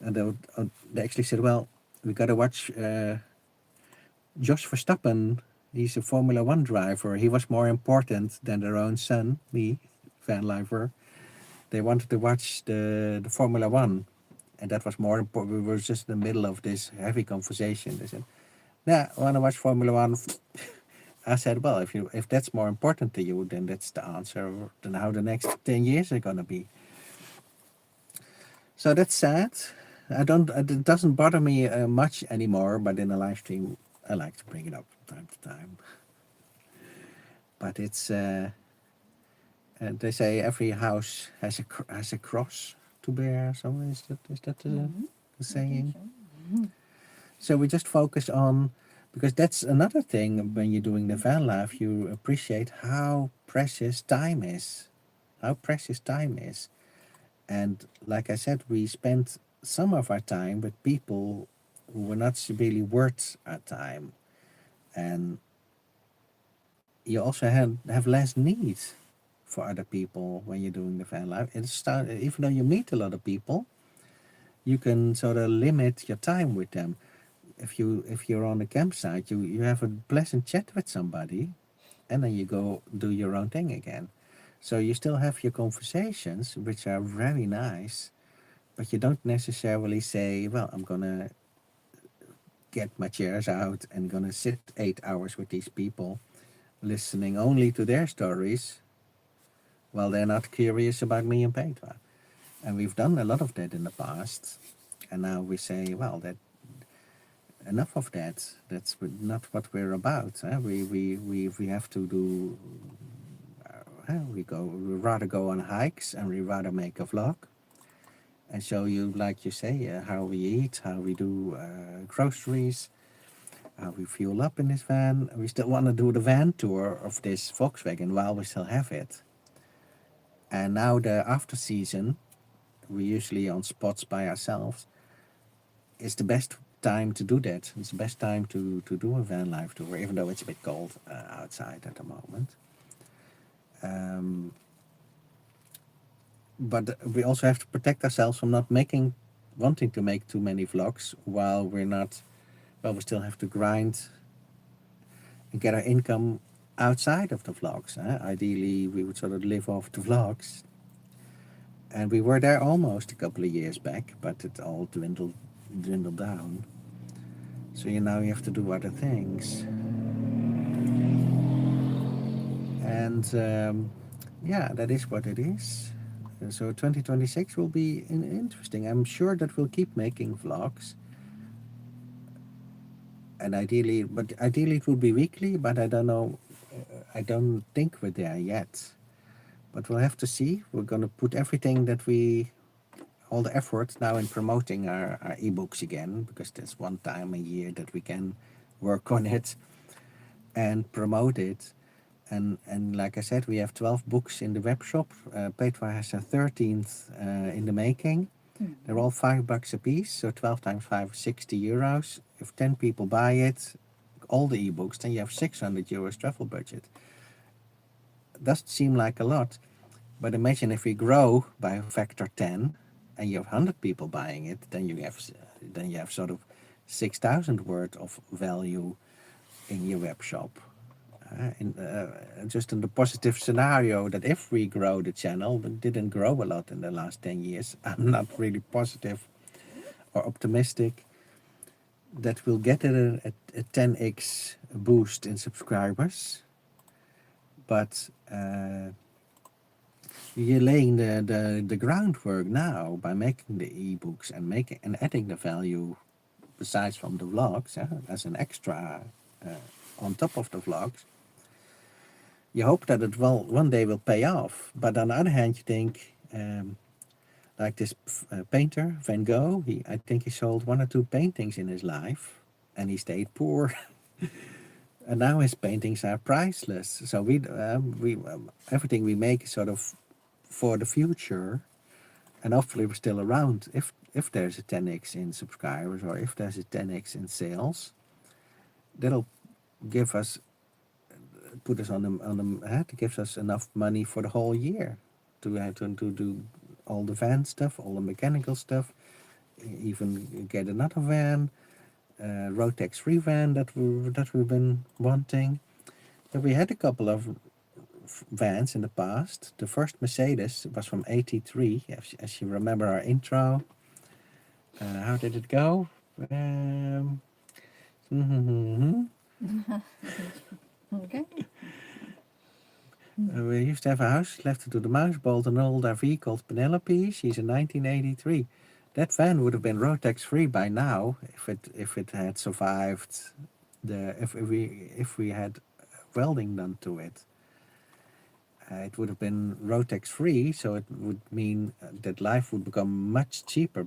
And they actually said, well, we got to watch Josh Verstappen. He's a Formula One driver. He was more important than their own son, me, van lifer. They wanted to watch the Formula One. And that was more important. We were just in the middle of this heavy conversation. They said, "Yeah, I want to watch Formula One." I said, "Well, if that's more important to you, then that's the answer. Then how the next 10 years are gonna be." So that's sad. It doesn't bother me much anymore. But in a live stream, I like to bring it up from time to time. But it's they say every house has a cross to bear. So is that the I think saying? so. So we just focus on, because that's another thing when you're doing the van life, you appreciate how precious time is. How precious time is. And like I said, we spent some of our time with people who were not really worth our time. And you also have less need for other people when you're doing the van life. Even though you meet a lot of people, you can sort of limit your time with them. If you're on a campsite, you have a pleasant chat with somebody, and then you go do your own thing again. So you still have your conversations, which are very nice, but you don't necessarily say, "Well, I'm gonna get my chairs out and gonna sit 8 hours with these people, listening only to their stories, while they're not curious about me and Petra." And we've done a lot of that in the past, and now we say, "Well, that enough of that. That's not what we're about. We have to do. We rather go on hikes, and we rather make a vlog and show you, like you say, how we eat, how we do groceries, how we fuel up in this van. We still want to do the van tour of this Volkswagen while we still have it. And now the after season, we usually on spots by ourselves. It's the best time to do that. It's the best time to do a van life tour, even though it's a bit cold outside at the moment. But we also have to protect ourselves from not wanting to make too many vlogs while we still have to grind and get our income outside of the vlogs. Ideally, we would sort of live off the vlogs. And we were there almost a couple of years back, but it all dwindled down. So now you have to do other things. And yeah, that is what it is. So 2026 will be interesting. I'm sure that we'll keep making vlogs. And ideally it would be weekly, but I don't know. I don't think we're there yet. But we'll have to see. We're going to put everything all the effort now in promoting our ebooks again, because there's one time a year that we can work on it and promote it. And like I said, we have 12 books in the web shop. Petra has a 13th in the making. They're all $5 a piece, so 12 times 5 is 60 euros. If 10 people buy it, all the ebooks, then you have 600 euros travel budget. Doesn't seem like a lot, but imagine if we grow by a factor 10 and you have 100 people buying it, then you have sort of 6,000 worth of value in your web shop. Just in the positive scenario that if we grow the channel, but didn't grow a lot in the last 10 years, I'm not really positive or optimistic that we'll get a 10x boost in subscribers. But you're laying the groundwork now by making the ebooks and adding the value besides from the vlogs as an extra on top of the vlogs. You hope that it will one day will pay off, but on the other hand, you think like this painter Van Gogh. I think he sold 1 or 2 paintings in his life, and he stayed poor. And now his paintings are priceless. So we everything we make is sort of for the future, and hopefully we're still around. If there's a 10x in subscribers or if there's a 10x in sales, that'll put us on the it gives us enough money for the whole year. to have to do all the van stuff, all the mechanical stuff, even get another van, road tax free van that we've been wanting. So we had a couple of vans in the past. The first Mercedes was from '83, as you remember our intro. How did it go? Okay. We used to have a house left to the mouse bolt, an old RV called Penelope. She's in 1983. That van would have been road tax free by now if it had survived if we had welding done to it. It would have been road tax free, so it would mean that life would become much cheaper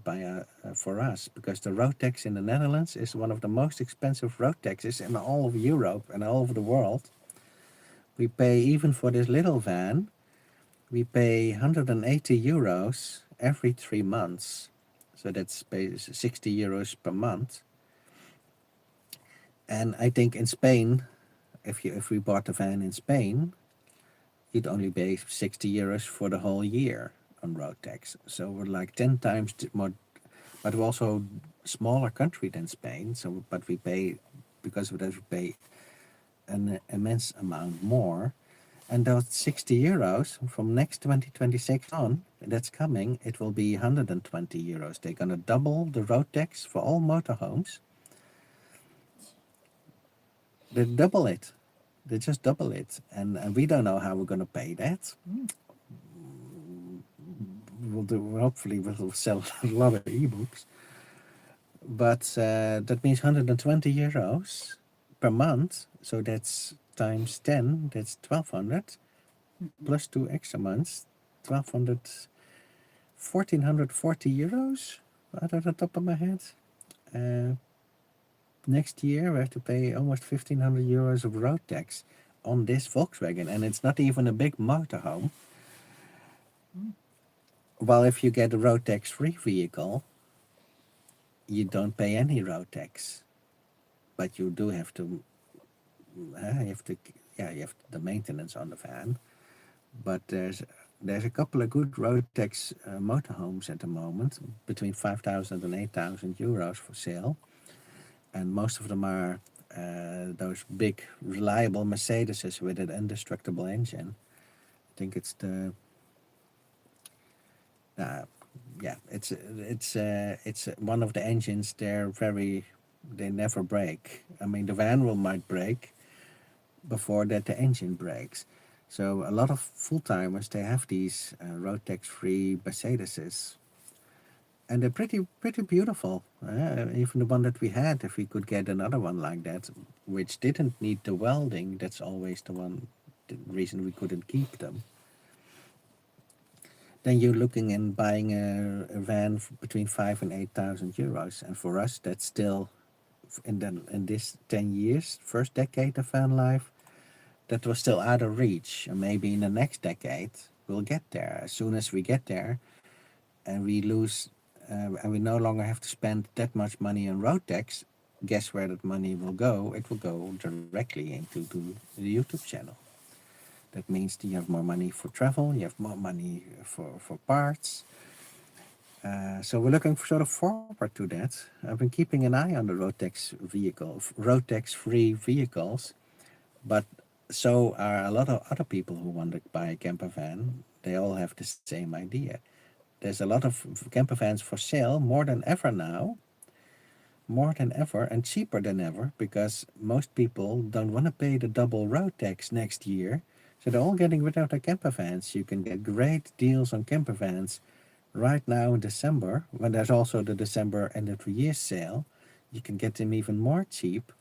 for us, because the road tax in the Netherlands is one of the most expensive road taxes in all of Europe and all over the world. We pay, even for this little van, we pay 180 euros every 3 months. So that's 60 euros per month. And I think in Spain, if we bought a van in Spain, you'd only pay 60 euros for the whole year on road tax. So we're like 10 times more, but we're also a smaller country than Spain. So, but we pay, because of that, we pay an immense amount more. And those 60 euros from next 2026 on, that's coming, it will be 120 euros. They're going to double the road tax for all motorhomes. They double it. They just double it. And we don't know how we're going to pay that. Hopefully we'll sell a lot of ebooks. But that means 120 euros per month. So that's times 10, that's 1200. Plus 2 extra months, 1440 euros out of the top of my head. Next year we have to pay almost 1500 euros of road tax on this Volkswagen, and it's not even a big motorhome. While if you get a road tax free vehicle, you don't pay any road tax, but you do have to you have the maintenance on the van. But there's a couple of good road tax motorhomes at the moment, between 5,000 and 8,000 euros for sale, and most of them are those big, reliable Mercedeses with an indestructible engine. I think it's the it's one of the engines. They never break. I mean, the van might break before that the engine breaks. So a lot of full-timers, they have these road tax-free Mercedeses, and they're pretty beautiful. Even the one that we had, if we could get another one like that, which didn't need the welding, that's always the reason we couldn't keep them. Then you're looking in buying a van between 5,000 and 8,000 euros, and for us, that's still in this 10 years, first decade of van life, that was still out of reach. And maybe in the next decade we'll get there. As soon as we get there and we lose and we no longer have to spend that much money on road tax, guess where that money will go? It will go directly into the YouTube channel. That means you have more money for travel, you have more money for parts. So we're looking forward to that. I've been keeping an eye on the road tax free vehicles, but so are a lot of other people who want to buy a camper van. They all have the same idea. There's a lot of camper vans for sale, more than ever now, and cheaper than ever, because most people don't want to pay the double road tax next year. So they're all getting rid of their camper vans. You can get great deals on camper vans right now in December, when there's also the December end of the year sale. You can get them even more cheap.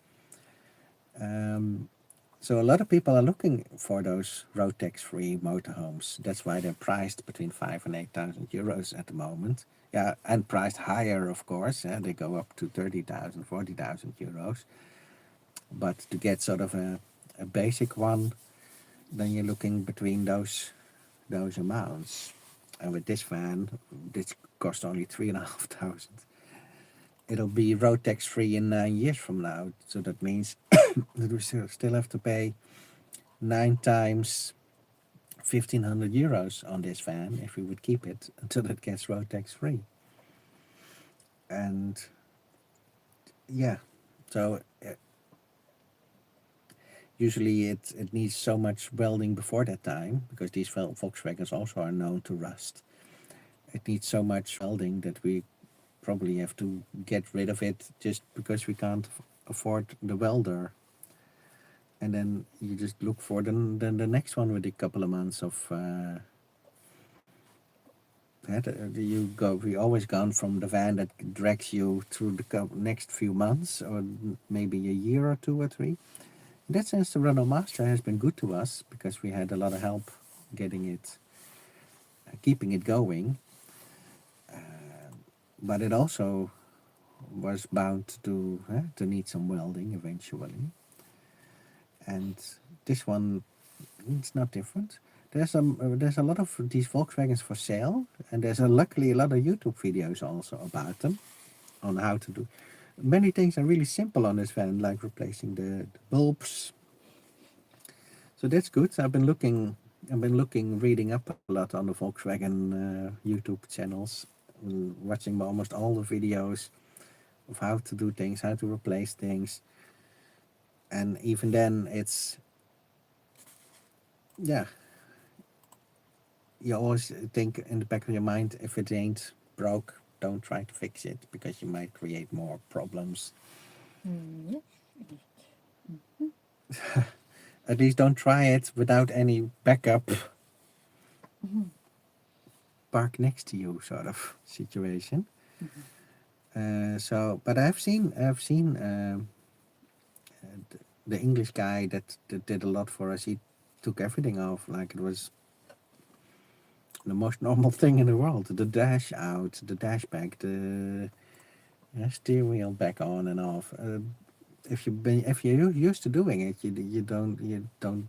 So a lot of people are looking for those road tax-free motorhomes. That's why they're priced between 5,000 and 8,000 euros at the moment. Yeah, and priced higher, of course. They go up to 30,000, 40,000 euros. But to get sort of a basic one, then you're looking between those amounts. And with this van, this costs only 3,500. It'll be road tax free in 9 years from now. So that means that we still have to pay 9 times €1,500 on this van if we would keep it until it gets road tax free. And yeah, so usually it needs so much welding before that time, because these Volkswagens also are known to rust. It needs so much welding that we probably have to get rid of it just because we can't afford the welder. And then you just look for the next one with a couple of months of we always gone from the van that drags you through the next few months, or maybe a year or 2 or 3. In that sense, the Renault Master has been good to us because we had a lot of help getting it, keeping it going. But it also was bound to need some welding eventually. And this one, it's not different. There's a lot of these Volkswagens for sale, and there's luckily a lot of YouTube videos also about them, on how to do. Many things are really simple on this van, like replacing the bulbs. So that's good. I've been looking, reading up a lot on the Volkswagen YouTube channels, watching almost all the videos of how to do things, how to replace things. And even then, it's, yeah, you always think in the back of your mind, if it ain't broke, don't try to fix it, because you might create more problems. Yes. At least don't try it without any backup park next to you sort of situation. But I've seen the English guy that did a lot for us. He took everything off like it was the most normal thing in the world. The dash out, the dash back, the steering wheel back on and off. If you're used to doing it, you don't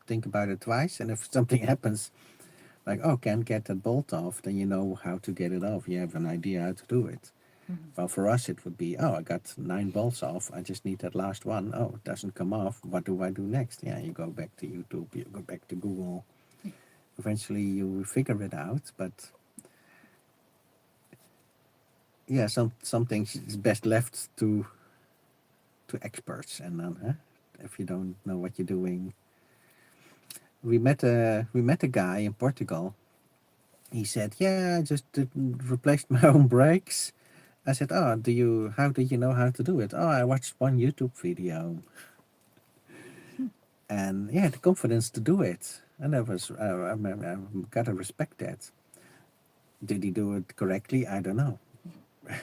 think about it twice. And if something happens, like, oh, can't get that bolt off, then you know how to get it off. You have an idea how to do it. Well, for us, it would be, oh, I got 9 bolts off. I just need that last one. Oh, it doesn't come off. What do I do next? Yeah, you go back to YouTube. You go back to Google. Eventually, you figure it out. But yeah, some things is best left to experts. And then, if you don't know what you're doing, we met a guy in Portugal. He said, "Yeah, I just replaced my own brakes." I said, "Oh, how do you know how to do it?" "Oh, I watched one YouTube video." And yeah, the confidence to do it. And I gotta respect that. Did he do it correctly? I don't know. I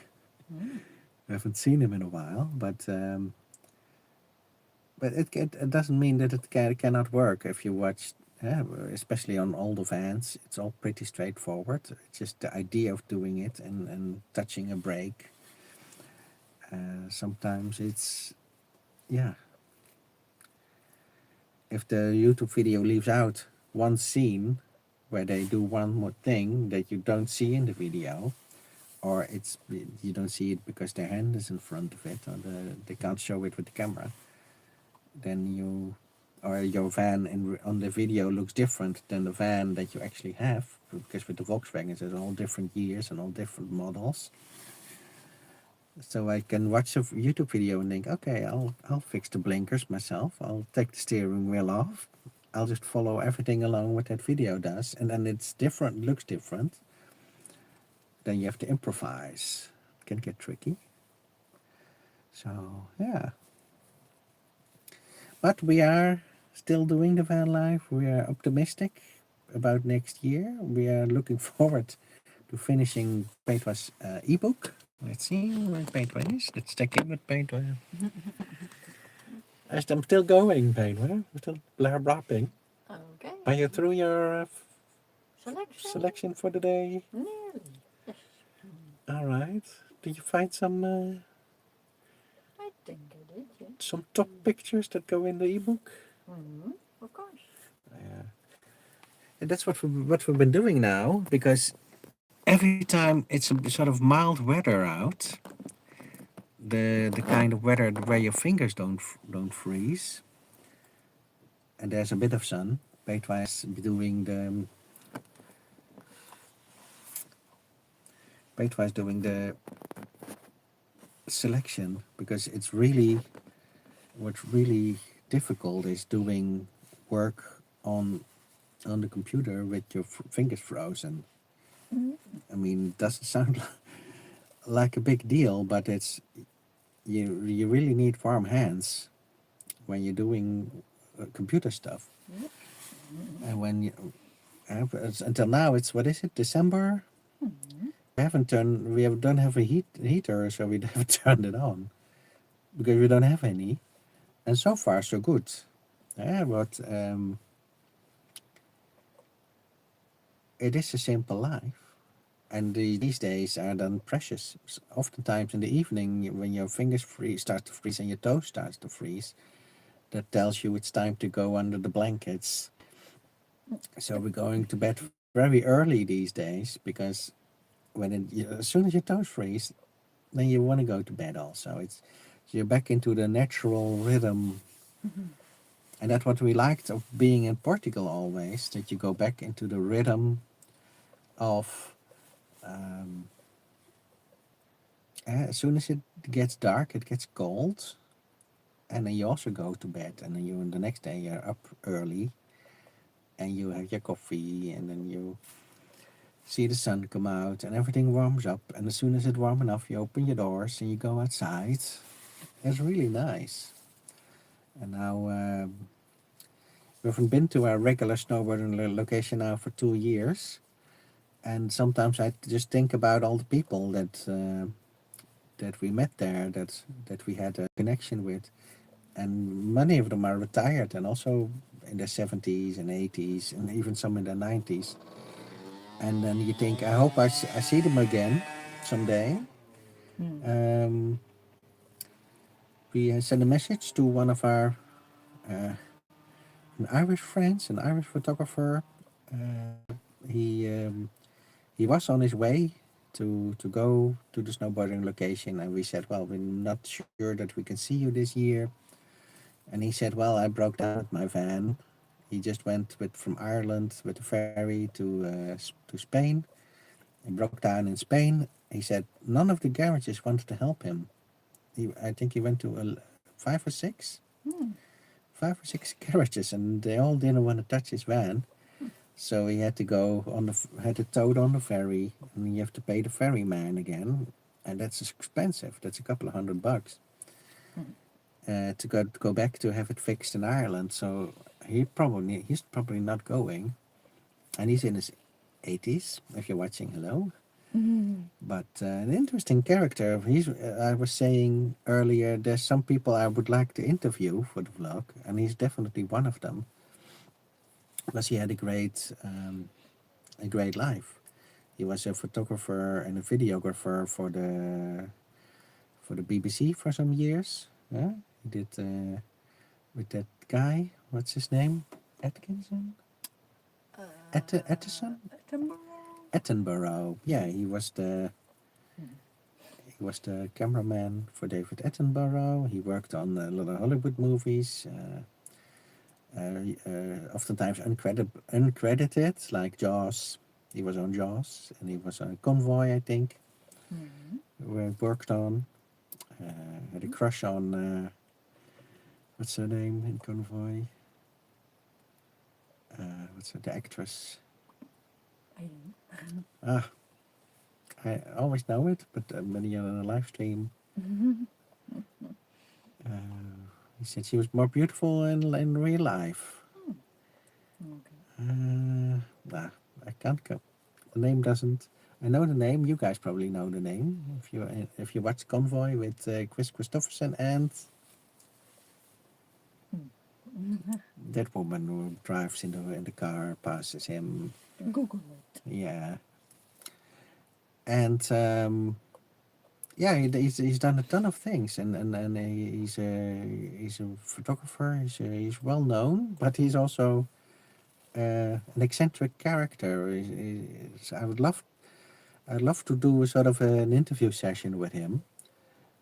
haven't seen him in a while, but it doesn't mean that it cannot work if you watch, especially on older vans. It's all pretty straightforward. It's just the idea of doing it and touching a brake. Sometimes it's, yeah. If the YouTube video leaves out one scene where they do one more thing that you don't see in the video, or you don't see it because their hand is in front of it, or they can't show it with the camera, then your van on the video looks different than the van that you actually have, because with the Volkswagens there's all different years and all different models. So I can watch a YouTube video and think, okay, I'll fix the blinkers myself. I'll take the steering wheel off. I'll just follow everything along what that video does, and then it's different, looks different. Then you have to improvise. It can get tricky. So yeah. But we are still doing the van life. We are optimistic about next year. We are looking forward to finishing Petra's ebook. Let's see where Petra is. Let's check in with Petra. I'm still going, Petra. I'm still rapping. Okay. Are you through your Selection for the day? Nearly. Yes. All right. Did you find some I think I did, yes. some top pictures that go in the ebook? Of course. Yeah. And that's what we've been doing now, because every time it's a sort of mild weather out, the kind of weather where your fingers don't freeze, and there's a bit of sun, Petra is doing the selection, because it's really, what's really difficult is doing work on the computer with your fingers frozen. I mean, it doesn't sound like a big deal, but it's, you really need warm hands when you're doing computer stuff. And when you until now, it's, what is it, December? We don't have a heater, so we haven't turned it on because we don't have any. And so far, so good. Yeah, but it is a simple life. And these days are then precious. Oftentimes in the evening, when your fingers start to freeze and your toes starts to freeze, that tells you it's time to go under the blankets. So we're going to bed very early these days, because as soon as your toes freeze, then you want to go to bed also. You're back into the natural rhythm. And that's what we liked of being in Portugal always, that you go back into the rhythm of, um, as soon as it gets dark, it gets cold, and then you also go to bed, and then the next day you're up early, and you have your coffee, and then you see the sun come out, and everything warms up, and as soon as it's warm enough, you open your doors and you go outside. It's really nice. And now we haven't been to our regular snowboarding location now for 2 years, and sometimes I just think about all the people that we met there, that we had a connection with, and many of them are retired and also in their 70s and 80s, and even some in their 90s. And then you think, I hope I see them again someday. Um, we sent a message to one of our an Irish friends, an Irish photographer. He he was on his way to go to the snowboarding location, and we said, well, we're not sure that we can see you this year. And he said, well, I broke down with my van. He just went from Ireland with a ferry to Spain. He broke down in Spain. He said none of the garages wanted to help him. I think he went to 5 or 6, 5 or 6 garages, and they all didn't want to touch his van. So he had to go had to tow it on the ferry, and you have to pay the ferryman again, and that's expensive. That's a couple of $100 to go back to have it fixed in Ireland. So he's probably not going, and he's in his 80s. If you're watching, hello. But an interesting character. I was saying earlier, there's some people I would like to interview for the vlog, and he's definitely one of them, because he had a great life. He was a photographer and a videographer for the BBC for some years. Yeah, he did with that guy. What's his name? Atkinson. Attison. Attenborough. Yeah, he was the cameraman for David Attenborough. He worked on a lot of Hollywood movies, oftentimes uncredited, like Jaws. He was on Jaws, and he was on Convoy, I think, where he worked on. Had a crush on, what's her name in Convoy? What's the actress? Ah, I always know it, but when you're on a live stream, he said she was more beautiful in real life. Nah, I can't go. The name doesn't. I know the name. You guys probably know the name if you watch Convoy with Chris Christopherson and that woman who drives in the car passes him. Google it. Yeah, and yeah, he's done a ton of things, and he's a photographer. He's well known, but he's also an eccentric character. I'd love to do a sort of an interview session with him,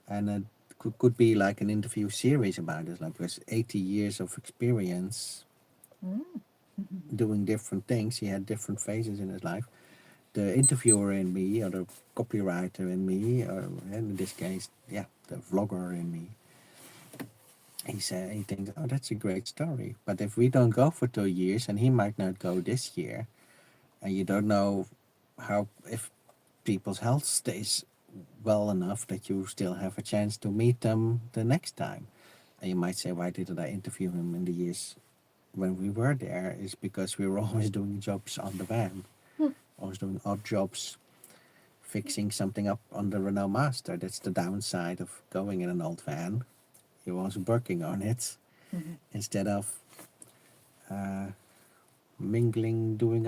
and it could be like an interview series about it, like with 80 years of experience. doing different things. He had different phases in his life. The interviewer in me, or the copywriter in me, or in this case, yeah, the vlogger in me, he thinks, oh, that's a great story. But if we don't go for 2 years, and he might not go this year, and you don't know how if people's health stays well enough that you still have a chance to meet them the next time. And you might say, why didn't I interview him in the years when we were there? Is because we were always doing jobs on the van, always doing odd jobs, fixing something up on the Renault Master. That's the downside of going in an old van. You're always working on it instead of uh, mingling, doing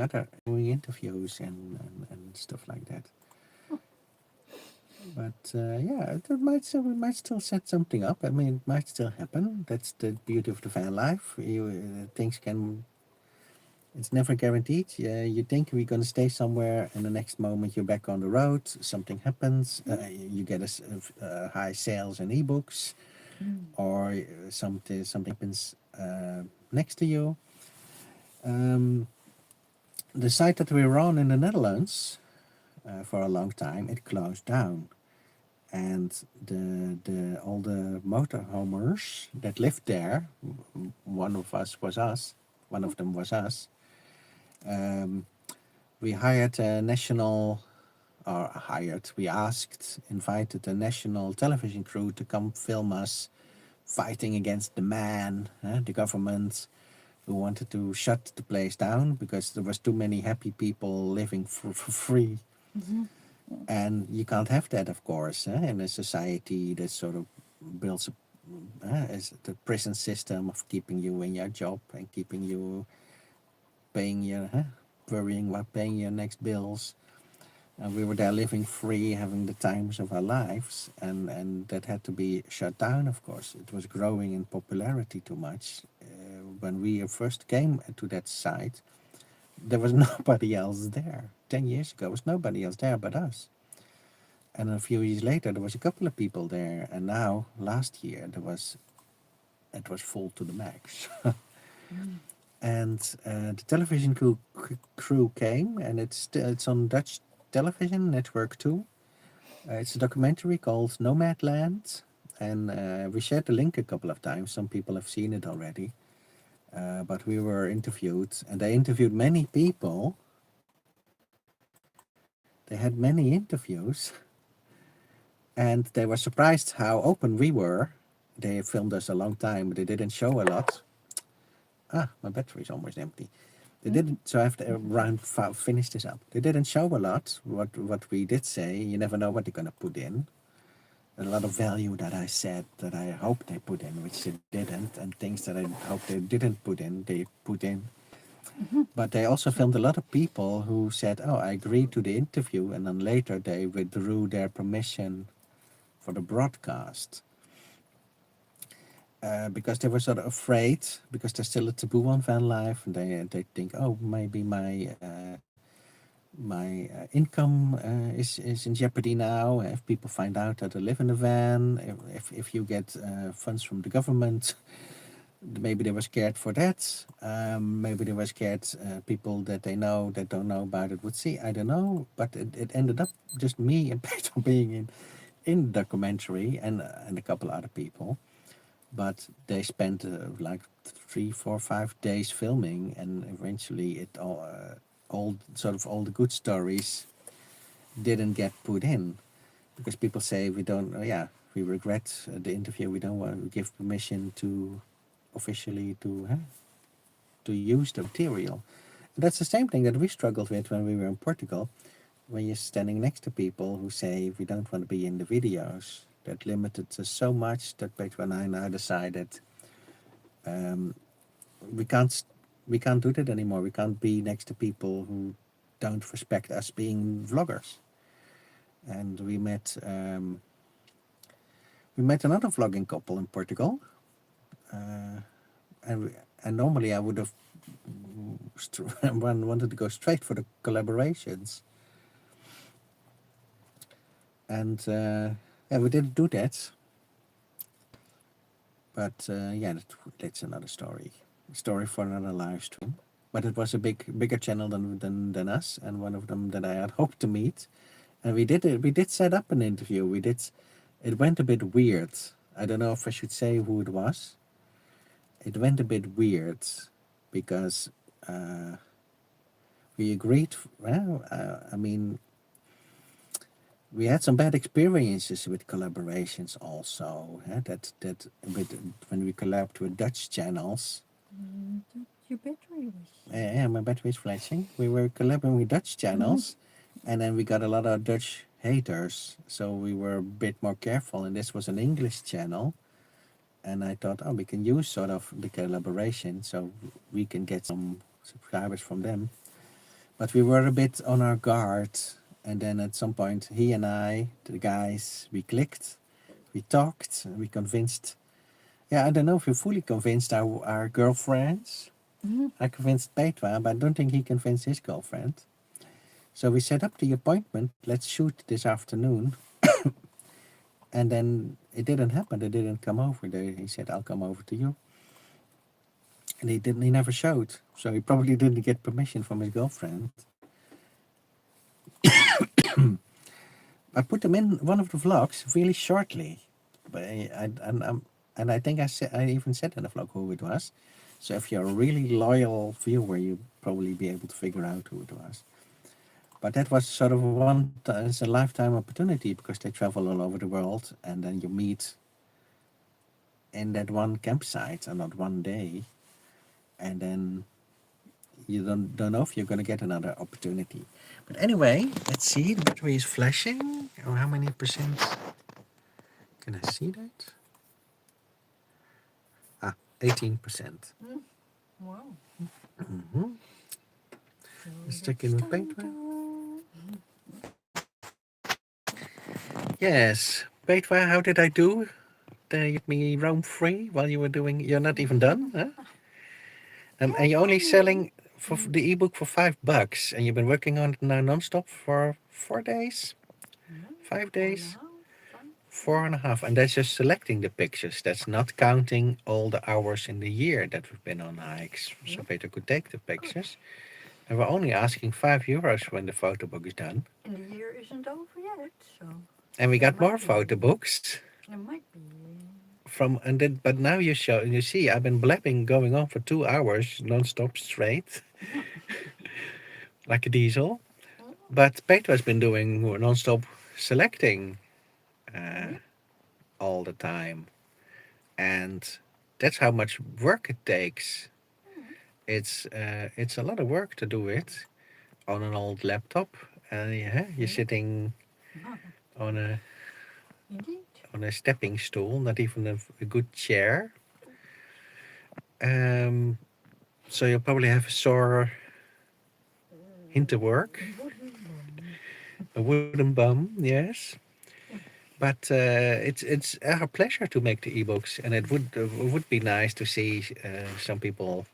interviews and stuff like that. But yeah, we might still set something up. I mean, it might still happen. That's the beauty of the van life. Things can. It's never guaranteed. Yeah, you think we're gonna stay somewhere, and the next moment you're back on the road. Something happens. You get high sales in ebooks, or something happens next to you. Um, the site that we were on in the Netherlands for a long time, it closed down. And the all the motorhomers that lived there, one of us was us, one of them was us. Um, we hired a national, or hired, we invited a national television crew to come film us fighting against the man, the government, who wanted to shut the place down because there was too many happy people living for free. And you can't have that, of course, in a society that sort of builds as the prison system of keeping you in your job and keeping you paying your, worrying about paying your next bills. And we were there living free, having the times of our lives, and that had to be shut down, of course. It was growing in popularity too much. When we first came to that site, there was nobody else there. 10 years ago, there was nobody else there but us. And a few years later, there was a couple of people there, and now last year it was full to the max. And the television crew came, and it's on Dutch television network too. It's a documentary called Nomadland, and we shared the link a couple of times. Some people have seen it already, but we were interviewed, and they interviewed many people. They had many interviews, and they were surprised how open we were. They filmed us a long time, but they didn't show a lot. My battery's almost empty. They didn't, so I have to finish this up. They didn't show a lot. What we did say, you never know what they're gonna put in. A lot of value that I said that I hoped they put in, which they didn't, and things that I hoped they didn't put in, they put in. But they also filmed a lot of people who said, "Oh, I agreed to the interview," and then later they withdrew their permission for the broadcast. Because they were sort of afraid, because there's still a taboo on van life, and they think, oh, maybe my income is in jeopardy now if people find out that I live in a van. If you get funds from the government, maybe they were scared for that. Maybe they were scared people that they know that don't know about it would see. I don't know, but it ended up just me and Peter being in the documentary, and a couple other people. But they spent like 3, 4, 5 days filming, and eventually all the good stories didn't get put in, because people say we don't. We regret the interview. We don't want to give permission to officially to use the material. And that's the same thing that we struggled with when we were in Portugal. When you're standing next to people who say we don't want to be in the videos, that limited us so much that Petra and I now decided we can't do that anymore. We can't be next to people who don't respect us being vloggers. And we met another vlogging couple in Portugal, and normally I would have wanted to go straight for the collaborations, and we didn't do that. But that's another story. Story for another live stream. but it was a bigger channel than us, and one of them that I had hoped to meet. And we did it. We did set up an interview. We did. It went a bit weird. I don't know if I should say who it was. It went a bit weird because we agreed. Well, I mean, we had some bad experiences with collaborations also. That with when we collabed with Dutch channels. Your battery was. Yeah, my battery is flashing. We were collabing with Dutch channels, and then we got a lot of Dutch haters. So we were a bit more careful. And this was an English channel, and I thought, oh, we can use sort of the collaboration, so we can get some subscribers from them. But we were a bit on our guard, and then at some point, he and I, the guys, we clicked, we talked, we convinced. Yeah, I don't know if we fully convinced our girlfriends. I convinced Petra, but I don't think he convinced his girlfriend. So we set up the appointment. Let's shoot this afternoon. And then it didn't happen. They didn't come over. He said, "I'll come over to you." And he didn't. He never showed. So he probably didn't get permission from his girlfriend. I put them in one of the vlogs really shortly, but and I think I even said in the vlog who it was. So if you're a really loyal viewer, you'll probably be able to figure out who it was. But that was sort of it's a lifetime opportunity because they travel all over the world, and then you meet in that one campsite on that one day, and then you don't know if you're going to get another opportunity. But anyway, let's see. The battery is flashing. Oh, how many percent? Can I see that? 18%. Wow. Let's check in with Petra. Yes, Petra, how did I do? They let me roam free while you were doing. You're not even done, huh? And you're only selling for the ebook for $5, and you've been working on it now nonstop for 4 days, 5 days, 4.5, and that's just selecting the pictures. That's not counting all the hours in the year that we've been on hikes, so Peter could take the pictures. And we're only asking €5 when the photo book is done. And the year isn't over yet, so. And we got more photo books. It might be. But now you see, I've been blabbing going on for 2 hours non-stop straight, like a diesel. But Petra's been doing non-stop selecting all the time, and that's how much work it takes. It's a lot of work to do it on an old laptop, and you're sitting on a Indeed. on a stepping stool, not even a good chair. So you'll probably have a sore hinterwork, a wooden bum, yes. But it's a pleasure to make the ebooks, and it would be nice to see some people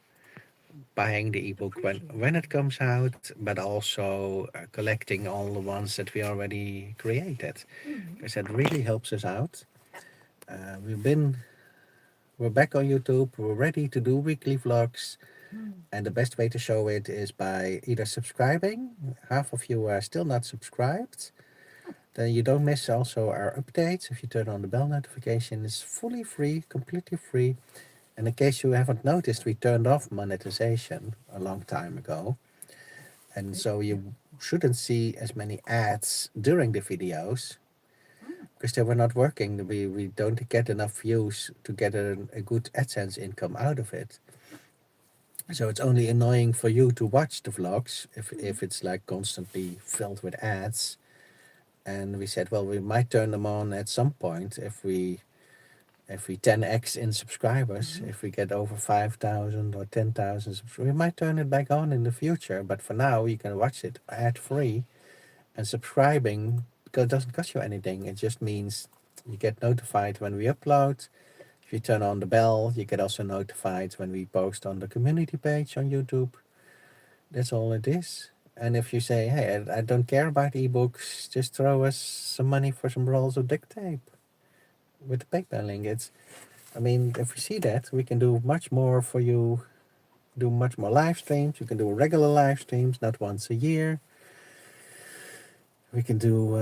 buying the ebook when it comes out, but also collecting all the ones that we already created, because that really helps us out. We're back on YouTube. We're ready to do weekly vlogs, and the best way to show it is by either subscribing. Half of you are still not subscribed. Then you don't miss also our updates. If you turn on the bell notification, it's fully free, completely free. And in case you haven't noticed, we turned off monetization a long time ago. And so you shouldn't see as many ads during the videos because they were not working. We don't get enough views to get a good AdSense income out of it. So it's only annoying for you to watch the vlogs if it's like constantly filled with ads. And we said, well, we might turn them on at some point if we 10x in subscribers, if we get over 5,000 or 10,000 subscribers, we might turn it back on in the future. But for now, you can watch it ad-free. And subscribing, because it doesn't cost you anything, it just means you get notified when we upload. If you turn on the bell, you get also notified when we post on the community page on YouTube. That's all it is. And if you say, hey, I don't care about ebooks, just throw us some money for some rolls of duct tape with the PayPal link. If we see that, we can do much more for you do much more live streams. We can do regular live streams, not once a year. We can do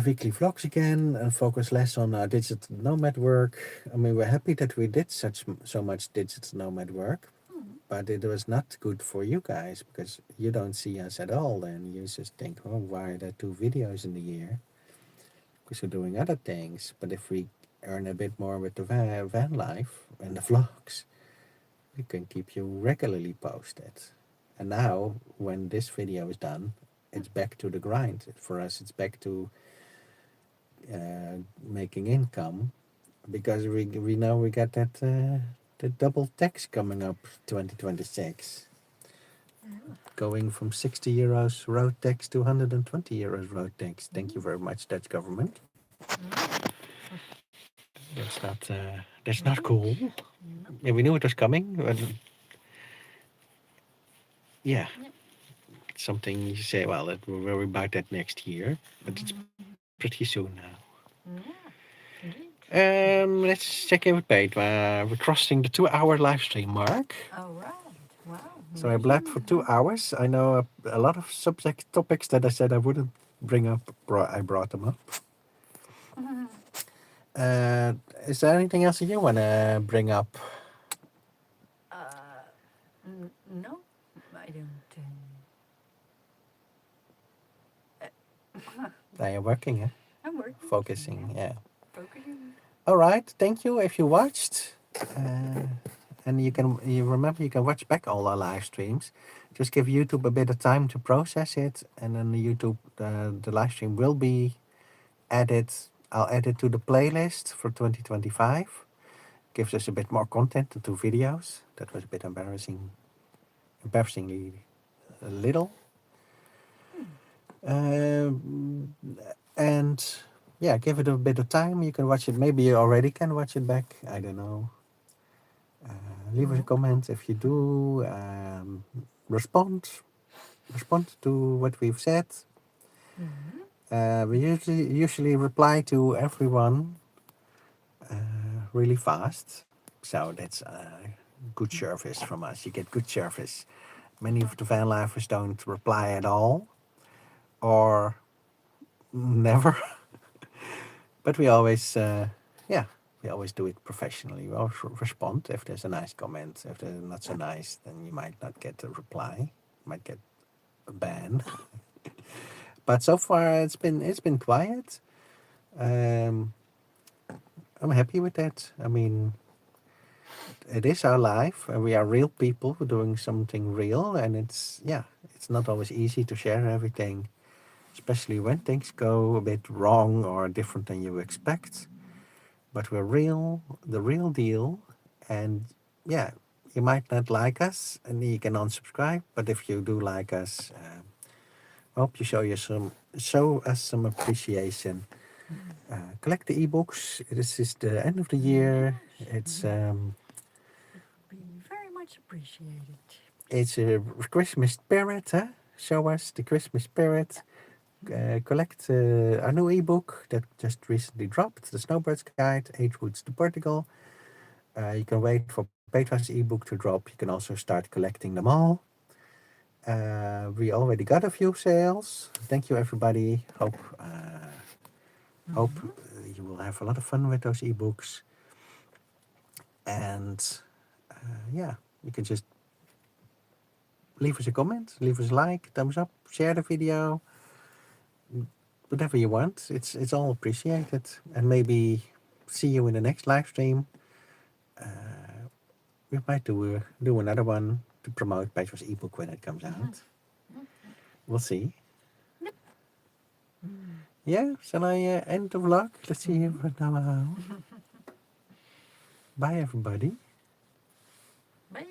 weekly vlogs again and focus less on our digital nomad work. I mean, we're happy that we did so much digital nomad work, but it was not good for you guys because you don't see us at all. Then you just think, oh, why are there 2 videos in the year? Because we're doing other things. But if we earn a bit more with the van life and the vlogs, we can keep you regularly posted. And now, when this video is done, it's back to the grind. For us, it's back to making income because we know we got that the double tax coming up 2026. Going from 60 euros road tax to 120 euros road tax. Thank you very much, Dutch government. That's not cool. Yeah, we knew it was coming, but yeah, something you say, well, we'll worry about that next year, but it's pretty soon now. Let's check in with Pete. We're crossing the 2-hour live stream mark. All right. Wow. So I blabbed for 2 hours. I know a lot of topics that I said I wouldn't bring up, I brought them up. Is there anything else you want to bring up? No, I don't. You're working, huh? I'm working. Focusing, yeah. Focusing. All right, thank you if you watched. And you remember you can watch back all our live streams. Just give YouTube a bit of time to process it, and then YouTube the live stream will be added. I'll add it to the playlist for 2025. Gives us a bit more content to 2 videos. That was a bit embarrassingly little. And yeah, give it a bit of time. You can watch it. Maybe you already can watch it back. I don't know. Leave us a comment if you do. Respond to what we've said. We usually reply to everyone really fast. So that's good service from us. You get good service. Many of the van lifers don't reply at all or never. But we always, we always do it professionally. We always respond if there's a nice comment. If they're not so nice, then you might not get a reply. You might get a ban. But so far it's been quiet. I'm happy with that. I mean, it is our life, and we are real people doing something real, and it's not always easy to share everything, especially when things go a bit wrong or different than you expect. But we're real, the real deal, and yeah, you might not like us, and you can unsubscribe. But if you do like us, I hope you show us some appreciation. Collect the ebooks. This is the end of the year. It's Be very much appreciated. It's a Christmas spirit, huh? Show us the Christmas spirit. Collect a new ebook that just recently dropped, The Snowbird's Guide, 8 Routes to Portugal. You can wait for Petra's ebook to drop. You can also start collecting them all. We already got a few sales. Thank you, everybody. Hope you will have a lot of fun with those ebooks. And you can just leave us a comment, leave us a like, thumbs up, share the video, whatever you want. It's all appreciated. And maybe see you in the next live stream. We might do another one to promote Petra's ebook when it comes out. We'll see. Yeah, shall I end the vlog? Let's see you now. Bye, everybody. Bye.